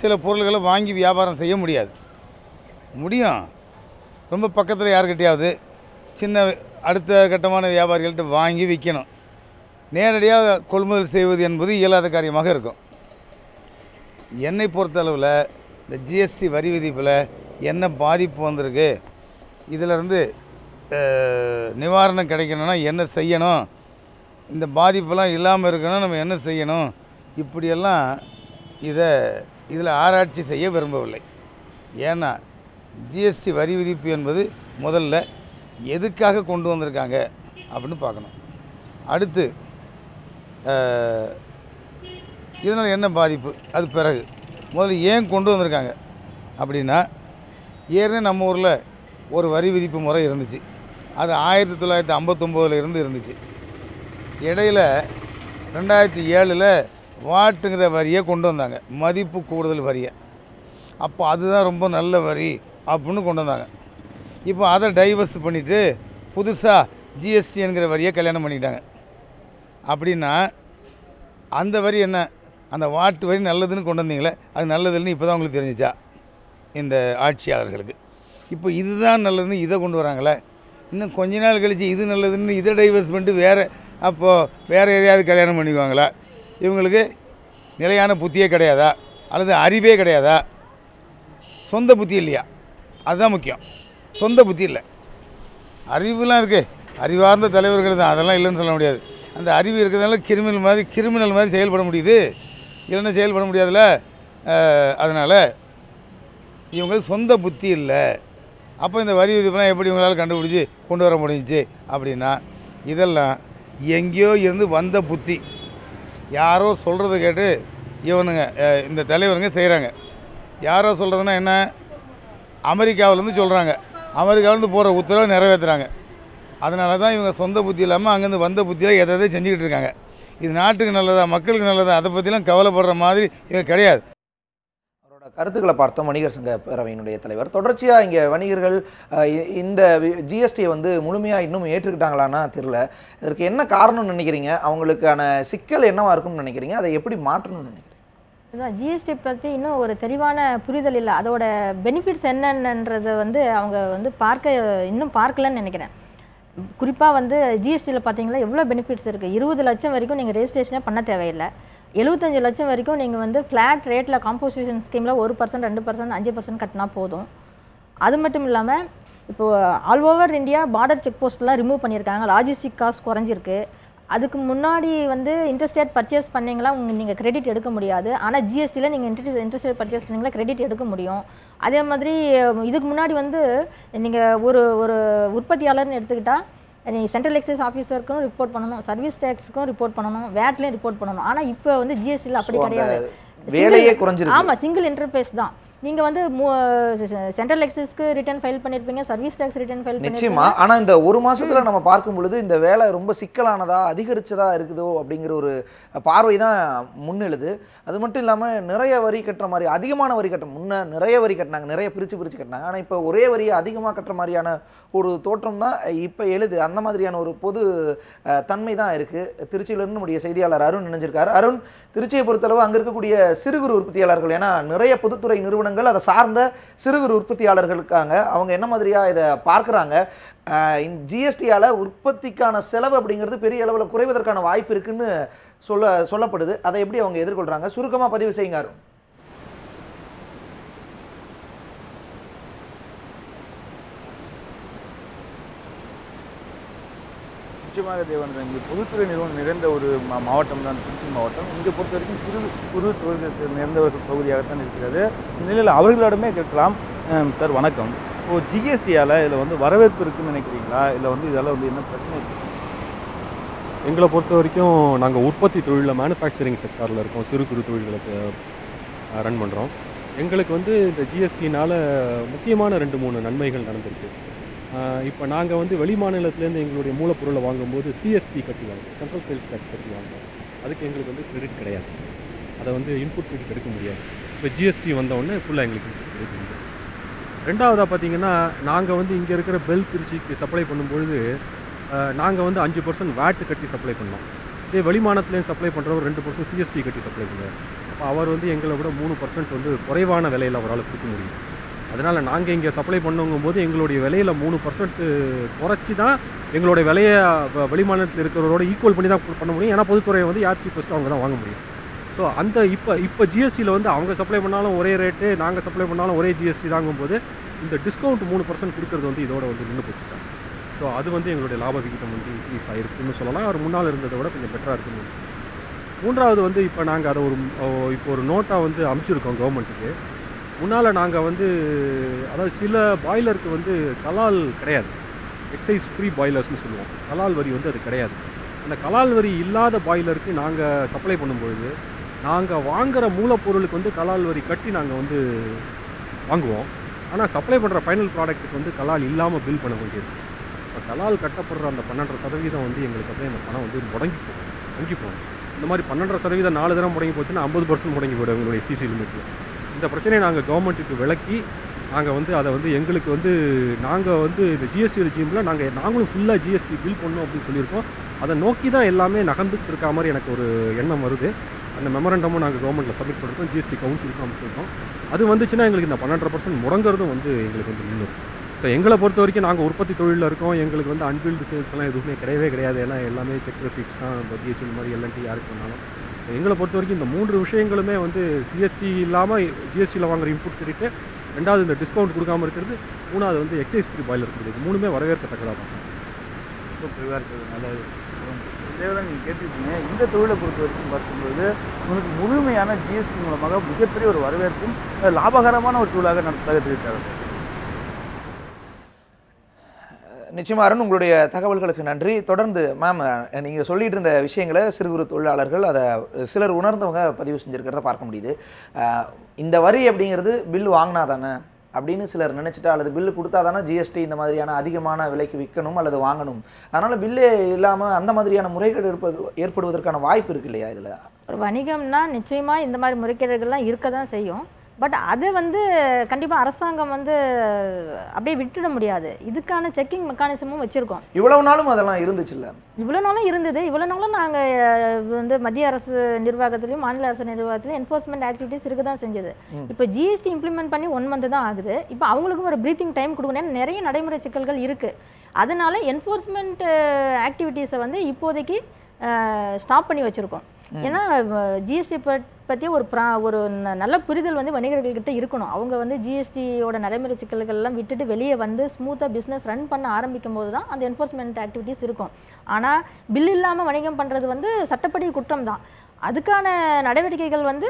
சில பொருள்களை வாங்கி வியாபாரம் செய்ய முடியாது. ரொம்ப பக்கத்தில் யாருக்கிட்டையாவது சின்ன அடுத்த கட்டமான வியாபாரிகள்கிட்ட வாங்கி விற்கணும். நேரடியாக கொள்முதல் செய்வது என்பது இயலாத காரியமாக இருக்கும். என்னை பொறுத்தளவில் இந்த ஜிஎஸ்டி வரி விதிப்பில் என்ன பாதிப்பு வந்திருக்கு, இதிலிருந்து நிவாரணம் கிடைக்கணும்னா என்ன செய்யணும், இந்த பாதிப்பெல்லாம் இல்லாமல் இருக்கணும் நம்ம என்ன செய்யணும், இப்படியெல்லாம் இதில் ஆராய்ச்சி செய்ய விரும்பவில்லை. ஏன்னா ஜிஎஸ்டி வரி விதிப்பு என்பது முதல்ல எதுக்காக கொண்டு வந்திருக்காங்க அப்படின்னு பார்க்கணும். அடுத்து இதனால் என்ன பாதிப்பு, அது பிறகு முதல்ல ஏன் கொண்டு வந்திருக்காங்க அப்படின்னா, ஏற்கனவே நம்ம ஊரில் ஒரு வரி விதிப்பு முறை இருந்துச்சு. அது 1959 இருந்து இருந்துச்சு. இடையில் 2007 வாட்டுங்கிற வரியை கொண்டு வந்தாங்க, மதிப்பு கூடுதல் வரியை. அப்போ அதுதான் ரொம்ப நல்ல வரி அப்படின்னு கொண்டு வந்தாங்க. இப்போ அதை டைவர்ஸ் பண்ணிவிட்டு புதுசாக ஜிஎஸ்டி என்கிற வரியை கல்யாணம் பண்ணிட்டாங்க. அப்படின்னா அந்த வரி என்ன, அந்த வாட்டு வரி நல்லதுன்னு கொண்டு வந்தீங்களே அது நல்லதுன்னு இப்போ தான் உங்களுக்கு தெரிஞ்சிச்சா இந்த ஆட்சியாளர்களுக்கு? இப்போ இதுதான் நல்லதுன்னு இதை கொண்டு வராங்களே, இன்னும் கொஞ்ச நாள் கழித்து இது நல்லதுன்னு இதை டைவர்ஸ் பண்ணிட்டு வேறு எதையாவது கல்யாணம் பண்ணிக்குவாங்களா? இவங்களுக்கு நிலையான புத்தியே கிடையாதா, அல்லது அறிவே கிடையாதா, சொந்த புத்தி இல்லையா? அதுதான் முக்கியம். சொந்த புத்தி இல்லை, அறிவுலாம் இருக்குது, அறிவார்ந்த தலைவர்கள் தான், அதெல்லாம் இல்லைன்னு சொல்ல முடியாது. அந்த அறிவு இருக்கிறதுனால கிரிமினல் மாதிரி செயல்பட முடியுது, இல்லைன்னா செயல்பட முடியாதுல்ல. அதனால் இவங்களுக்கு சொந்த புத்தி இல்லை. அப்போ இந்த வரி விதிப்பெல்லாம் எப்படி இவங்களால் கண்டுபிடிச்சி கொண்டு வர முடிஞ்சிச்சு அப்படின்னா, இதெல்லாம் எங்கேயோ இருந்து வந்த புத்தி. யாரோ சொல்கிறத கேட்டு இவனுங்க இந்த தலைவருங்க செய்கிறாங்க. யாரோ சொல்கிறதுனா என்ன, அமெரிக்காவிலேருந்து சொல்கிறாங்க, அமெரிக்காவிலேருந்து போகிற உத்தரவை நிறைவேற்றுறாங்க. அதனால தான் இவங்க சொந்த புத்தி இல்லாமல் அங்கேருந்து வந்த புத்தியில் எதை செஞ்சுக்கிட்டு இருக்காங்க. இது நாட்டுக்கு நல்லதா மக்களுக்கு நல்லதா அதை பற்றிலாம் கவலைப்படுற மாதிரி இவங்க கிடையாது. அவரோட கருத்துக்களை பார்த்தோம் வணிகர் சங்க பேரவையினுடைய தலைவர். தொடர்ச்சியாக இங்கே வணிகர்கள் இந்த ஜிஎஸ்டியை வந்து முழுமையாக இன்னும் ஏற்றுக்கிட்டாங்களான்னா தெரியல. இதற்கு என்ன காரணம்னு நினைக்கிறீங்க? அவங்களுக்கான சிக்கல் என்னவா இருக்கும்னு நினைக்கிறீங்க? அதை எப்படி மாற்றணும்னு நினைக்கிறீங்க? அதான் ஜிஎஸ்டி பற்றி இன்னும் ஒரு தெளிவான புரிதல் இல்லை. அதோட பெனிஃபிட்ஸ் என்னன்றதை வந்து அவங்க வந்து இன்னும் பார்க்கலன்னு நினைக்கிறேன். குறிப்பாக வந்து ஜிஎஸ்டியில் பார்த்தீங்கன்னா எவ்வளோ பெனிஃபிட்ஸ் இருக்குது. 20 லட்சம் வரைக்கும் நீங்கள் ரெஜிஸ்ட்ரேஷனே பண்ண தேவையில்லை. 75 லட்சம் வரைக்கும் நீங்கள் வந்து ஃப்ளாட் ரேட்டில் காம்போசிஷன் ஸ்கீமில் 1%, 2%, 5% கட்டினா போதும். அது மட்டும் இல்லாமல் இப்போது all over India border check போஸ்ட்லாம் ரிமூவ் பண்ணியிருக்காங்க. லாஜிஸ்டிக் காஸ்ட் குறைஞ்சிருக்கு. அதுக்கு முன்னாடி வந்து இன்ட்ரெஸ்டேட் பர்ச்சேஸ் பண்ணிங்களா நீங்கள் கிரெடிட் எடுக்க முடியாது. ஆனால் ஜிஎஸ்டியில் நீங்கள் இன்ட்ரெஸ்டேட் பர்ச்சேஸ் பண்ணிங்களா கிரெடிட் எடுக்க முடியும். அதே மாதிரி இதுக்கு முன்னாடி வந்து நீங்கள் ஒரு உற்பத்தியாளர்னு எடுத்துக்கிட்டால் நீங்கள் சென்ட்ரல் எக்ஸைஸ் ஆஃபீஸருக்கும் ரிப்போர்ட் பண்ணணும், சர்வீஸ் டேக்ஸுக்கும் ரிப்போர்ட் பண்ணணும், வேட்லேயும் ரிப்போர்ட் பண்ணணும். ஆனால் இப்போ வந்து ஜிஎஸ்டியில் அப்படி கிடையாது. வேலையே குறைஞ்சிருக்கு. ஆமாம், சிங்கிள் இன்டர்ஃபேஸ் தான். நீங்கள் வந்து சென்ட்ரல் எக்ஸைஸ்க்கு ரிட்டர்ன் ஃபைல் பண்ணியிருப்பீங்க, சர்வீஸ் டேக்ஸ் ரிட்டர்ன் ஃபைல் நிச்சயமா. ஆனால் இந்த ஒரு மாசத்துல நம்ம பார்க்கும் பொழுது இந்த வேலை ரொம்ப சிக்கலானதா அதிகரிச்சதா இருக்குதோ அப்படிங்கிற ஒரு பார்வை தான் முன்னெழுது. அது மட்டும் இல்லாமல் நிறைய வரி கட்டுற மாதிரி, அதிகமான வரி முன்ன நிறைய வரி கட்டினாங்க, நிறைய பிரித்து கட்டினாங்க. ஆனால் இப்போ ஒரே வரியை அதிகமாக கட்டுற மாதிரியான ஒரு தோற்றம் தான் இப்போ எழுது. அந்த மாதிரியான ஒரு பொது தன்மை தான் இருக்குது. திருச்சியிலிருந்து நம்முடைய செய்தியாளர் அருண் நினைஞ்சிருக்காரு. அருண், திருச்சியை பொறுத்தளவு அங்கே இருக்கக்கூடிய சிறு குறு உற்பத்தியாளர்கள், ஏன்னா நிறைய பொதுத்துறை நிறுவனங்கள் அதை சார்ந்த சிறு குறு உற்பத்தியாளர்கள் இருக்காங்க, அவங்க என்ன மாதிரியாக இதை பார்க்குறாங்க? ஜிஎஸ்டியால் உற்பத்திக்கான செலவு அப்படிங்கிறது பெரிய அளவில் குறைவதற்கான வாய்ப்பு இருக்குன்னு சொல்லப்படுது. அதை எப்படி அவங்க எதிர்கொள்கிறாங்க? சுருக்கமாக பதிவு செய்யுங்க அருண். நிச்சயமாக தேவேந்திரன், இங்கே பொதுத்துறை நிறுவனம் நிறைந்த ஒரு மாவட்டம் தான் திருச்சி மாவட்டம். இங்கே பொறுத்த வரைக்கும் சிறு குறு தொழில்களுக்கு நிறைந்தவர்கள் பகுதியாகத்தான் இருக்கிறது. இந்த நிலையில் அவர்களிடமே கேட்கலாம். சார் வணக்கம். இப்போது ஜிஎஸ்டியால் இதில் வந்து வரவேற்பு இருக்குன்னு நினைக்கிறீங்களா, இல்லை வந்து இதால் வந்து என்ன பிரச்சனை இருக்குது? எங்களை பொறுத்த வரைக்கும் நாங்கள் உற்பத்தி தொழிலில் மேனுஃபேக்சரிங் செக்டாரில் இருக்கோம். சிறு குறு தொழில்களுக்கு ரன் பண்ணுறோம். எங்களுக்கு வந்து இந்த ஜிஎஸ்டினால் முக்கியமான 2-3 நன்மைகள் நடந்திருக்கு. இப்போ நாங்கள் வந்து வெளி மாநிலத்திலேருந்து எங்களுடைய மூலப்பொருளை வாங்கும்போது சிஎஸ்டி கட்டி வாங்குவோம், சென்ட்ரல் சேல்ஸ் டேக்ஸ் கட்டி வாங்குவோம். அதுக்கு எங்களுக்கு வந்து கிரெடிட் கிடையாது, அதை வந்து இன்புட் கிரெடிட் எடுக்க முடியாது. இப்போ ஜிஎஸ்டி வந்தவுடனே ஃபுல்லாக எங்களுக்கு கிரெடிட் உண்டு. ரெண்டாவதாக பார்த்தீங்கன்னா, நாங்கள் வந்து இங்கே இருக்கிற பெல் திருச்சிக்கு சப்ளை பண்ணும்பொழுது நாங்கள் வந்து 5% வேட்டு கட்டி சப்ளை பண்ணோம். இதே வெளிமாநிலத்துலேயும் சப்ளை பண்ணுறவர் 2% சிஎஸ்டி கட்டி சப்ளை பண்ணுவார். அப்போ அவர் வந்து எங்களை விட 3% வந்து குறைவான விலையில் அவரால் கொடுக்க முடியும். அதனால் நாங்கள் இங்கே சப்ளை பண்ணுங்கும்போது எங்களுடைய விலையில் 3% குறைச்சி தான் எங்களுடைய விலையை வெளிமாநிலத்தில் இருக்கிறவரோட ஈக்குவல் பண்ணி தான் பண்ண முடியும். ஏன்னா பொதுத்துறையை வந்து யார் சீப்பஸ்ட்டு அவங்க தான் வாங்க முடியும். ஸோ அந்த இப்போ ஜிஎஸ்டியில் வந்து அவங்க சப்ளை பண்ணாலும் ஒரே ரேட்டு, நாங்கள் சப்ளை பண்ணாலும் ஒரே ஜிஎஸ்டி தாங்கும்போது இந்த டிஸ்கவுண்ட் 3% கொடுக்கறது வந்து இதோட வந்து நின்று போச்சு சார். ஸோ அது வந்து எங்களுடைய லாப விகிதம் வந்து இன்க்ரீஸ் ஆகிருக்குன்னு சொல்லலாம். அவர் முன்னால் இருந்ததை விட கொஞ்சம் பெட்டராக இருக்குன்னு. மூன்றாவது வந்து இப்போ நாங்கள் அதை ஒரு நோட்டாக வந்து அமைச்சிருக்கோம் கவர்மெண்ட்டுக்கு. முன்னால் நாங்கள் வந்து அதாவது சில பாய்லருக்கு வந்து கலால் கிடையாது, எக்ஸைஸ் ஃப்ரீ பாய்லர்ஸ்னு சொல்லுவோம். கலால் வரி வந்து அது கிடையாது. அந்த கலால் வரி இல்லாத பாய்லருக்கு நாங்கள் சப்ளை பண்ணும்பொழுது நாங்கள் வாங்குகிற மூலப்பொருளுக்கு வந்து கலால் வரி கட்டி நாங்கள் வந்து வாங்குவோம். ஆனால் சப்ளை பண்ணுற ஃபைனல் ப்ராடக்ட்டுக்கு வந்து கலால் இல்லாமல் பில் பண்ண வேண்டியது. இப்போ கலால் கட்டப்படுற அந்த 12% வந்து எங்களுக்கு அப்படியே அந்த பணம் வந்து முடங்கி போகும். இந்த மாதிரி 12% 4 தடவை முடங்கி போச்சுன்னா 50% முடங்கி போய்டும் எங்களுடைய சிசி லிமிட்டில். இந்த பிரச்சனையை நாங்கள் கவர்மெண்ட்டுக்கு விளக்கி நாங்கள் வந்து அதை வந்து எங்களுக்கு வந்து நாங்கள் வந்து இந்த ஜிஎஸ்டி ரெஜிமில் நாங்களும் ஃபுல்லாக ஜிஎஸ்டி பில் பண்ணோம் அப்படின்னு சொல்லியிருக்கோம். அதை நோக்கி தான் எல்லாமே நகர்ந்துட்டு இருக்க மாதிரி எனக்கு ஒரு எண்ணம் வருது. அந்த மெமரண்டமும் நாங்கள் கவர்மெண்ட்டில் சப்மிட் பண்ணிருக்கோம், ஜிஎஸ்டி கவுன்சிலுக்கும் அமைச்சிருக்கோம். அது வந்துச்சுன்னா எங்களுக்கு இந்த 12% முடங்கிறதும் வந்து எங்களுக்கு வந்து நின்றுடும். ஸோ எங்களை பொறுத்த வரைக்கும் நாங்கள் உற்பத்தி தொழிலில் இருக்கோம். எங்களுக்கு வந்து அன்பில்டு சேல்ஸ்லாம் எதுவுமே கிடையாது. ஏன்னா எல்லாமே செக் ரெசிப்ட்ஸ் தான், பிஹெச்எல் மாதிரி எல்என்டி யாருக்கு பண்ணாலும். எங்களை பொறுத்த வரைக்கும் இந்த 3 விஷயங்களுமே வந்து சிஎஸ்டி இல்லாமல் ஜிஎஸ்டியில் வாங்குற இன்புட் கிரெடிட்டு, ரெண்டாவது இந்த டிஸ்கவுண்ட் கொடுக்காமல் இருக்கிறது, மூணாவது வந்து எக்ஸைஸ் ஃப்ரீ பாய்லர் கொடுக்குது. 3மே வரவேற்கத்தக்கதாக தான். சூப்பராக இருக்குது, நல்லது. இதேதான் நீங்கள் கேட்டுருக்கீங்க. இந்த தொழிலை பொறுத்த வரைக்கும் பார்க்கும்போது உங்களுக்கு முழுமையான ஜிஎஸ்டி மூலமாக மிகப்பெரிய ஒரு வரவேற்பும் லாபகரமான ஒரு தொழிலாக நடத்ததாக தெரிவித்தார். நிச்சயமாக அருண், உங்களுடைய தகவல்களுக்கு நன்றி. தொடர்ந்து மேம், நீங்கள் சொல்லிட்டு இருந்த விஷயங்களை சிறு குறு தொழிலாளர்கள் அதை சிலர் உணர்ந்தவங்க பதிவு செஞ்சுருக்கிறத பார்க்க முடியுது. இந்த வரி அப்படிங்கிறது பில் வாங்கினா தானே அப்படின்னு சிலர் நினச்சிட்டா, அல்லது பில்லு கொடுத்தா தானே ஜிஎஸ்டி இந்த மாதிரியான அதிகமான விலைக்கு விற்கணும் அல்லது வாங்கணும், அதனால் பில்லே இல்லாமல் அந்த மாதிரியான முறைகேடு ஏற்படுவதற்கான வாய்ப்பு இருக்கு இல்லையா? இதில் ஒரு வணிகம்னா நிச்சயமாக இந்த மாதிரி முறைகேடுகள்லாம் இருக்க தான் செய்யும். பட் அதை வந்து கண்டிப்பாக அரசாங்கம் வந்து அப்படியே விட்டுட முடியாது. இதுக்கான செக்கிங் மெக்கானிசமும் வச்சுருக்கோம். இவ்வளவு நாளும் அதெல்லாம் இருந்துச்சுல்ல? இவ்வளோ நாளும் இருந்தது. இவ்வளோ நாளும் நாங்கள் வந்து மத்திய அரசு நிர்வாகத்திலையும் மாநில அரசு நிர்வாகத்திலையும் என்ஃபோர்ஸ்மெண்ட் ஆக்டிவிட்டீஸ் இருக்க தான் செஞ்சது. இப்போ ஜிஎஸ்டி இம்ப்ளிமெண்ட் பண்ணி 1 மந்த் தான் ஆகுது. இப்போ அவங்களுக்கும் ஒரு ப்ரீத்திங் டைம் கொடுக்கணும். நிறைய நடைமுறை சிக்கல்கள் இருக்குது. அதனால என்ஃபோர்ஸ்மெண்ட் ஆக்டிவிட்டீஸை வந்து இப்போதைக்கு ஸ்டாப் பண்ணி வச்சுருக்கோம். ஏன்னா ஜிஎஸ்டி பற்றி ஒரு நல்ல புரிதல் வந்து வணிகர்கள்கிட்ட இருக்கணும். அவங்க வந்து ஜிஎஸ்டியோட நடைமுறை சிக்கல்கள்லாம் விட்டுட்டு வெளியே வந்து ஸ்மூத்தாக பிஸ்னஸ் ரன் பண்ண ஆரம்பிக்கும் போது தான் அந்த என்ஃபோர்ஸ்மெண்ட் ஆக்டிவிட்டீஸ் இருக்கும். ஆனால் பில் இல்லாமல் வணிகம் பண்ணுறது வந்து சட்டப்படி குற்றம் தான். அதுக்கான நடவடிக்கைகள் வந்து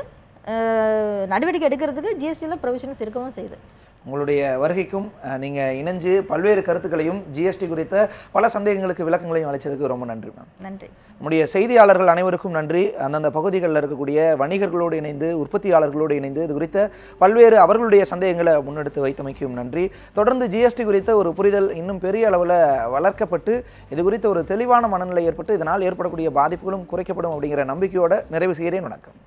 நடவடிக்கை எடுக்கிறதுக்கு ஜிஎஸ்டியில் ப்ரொவிஷன்ஸ் இருக்கவும் செய்யுது. உங்களுடைய வருகைக்கும் நீங்கள் இணைஞ்சு பல்வேறு கருத்துக்களையும் ஜிஎஸ்டி குறித்த பல சந்தேகங்களுக்கு விளக்கங்களையும் அளித்ததுக்கு ரொம்ப நன்றி மேம். நன்றி. நம்முடைய செய்தியாளர்கள் அனைவருக்கும் நன்றி. அந்தந்த பகுதிகளில் இருக்கக்கூடிய வணிகர்களோடு இணைந்து உற்பத்தியாளர்களோடு இணைந்து இது குறித்த பல்வேறு அவர்களுடைய சந்தேகங்களை முன்னெடுத்து வைத்தமைக்கும் நன்றி. தொடர்ந்து ஜிஎஸ்டி குறித்த ஒரு புரிதல் இன்னும் பெரிய அளவில் வளர்க்கப்பட்டு இது குறித்த ஒரு தெளிவான மனநிலை ஏற்பட்டு இதனால் ஏற்படக்கூடிய பாதிப்புகளும் குறைக்கப்படும் அப்படிங்கிற நம்பிக்கையோடு நிறைவு செய்கிறேன். வணக்கம்.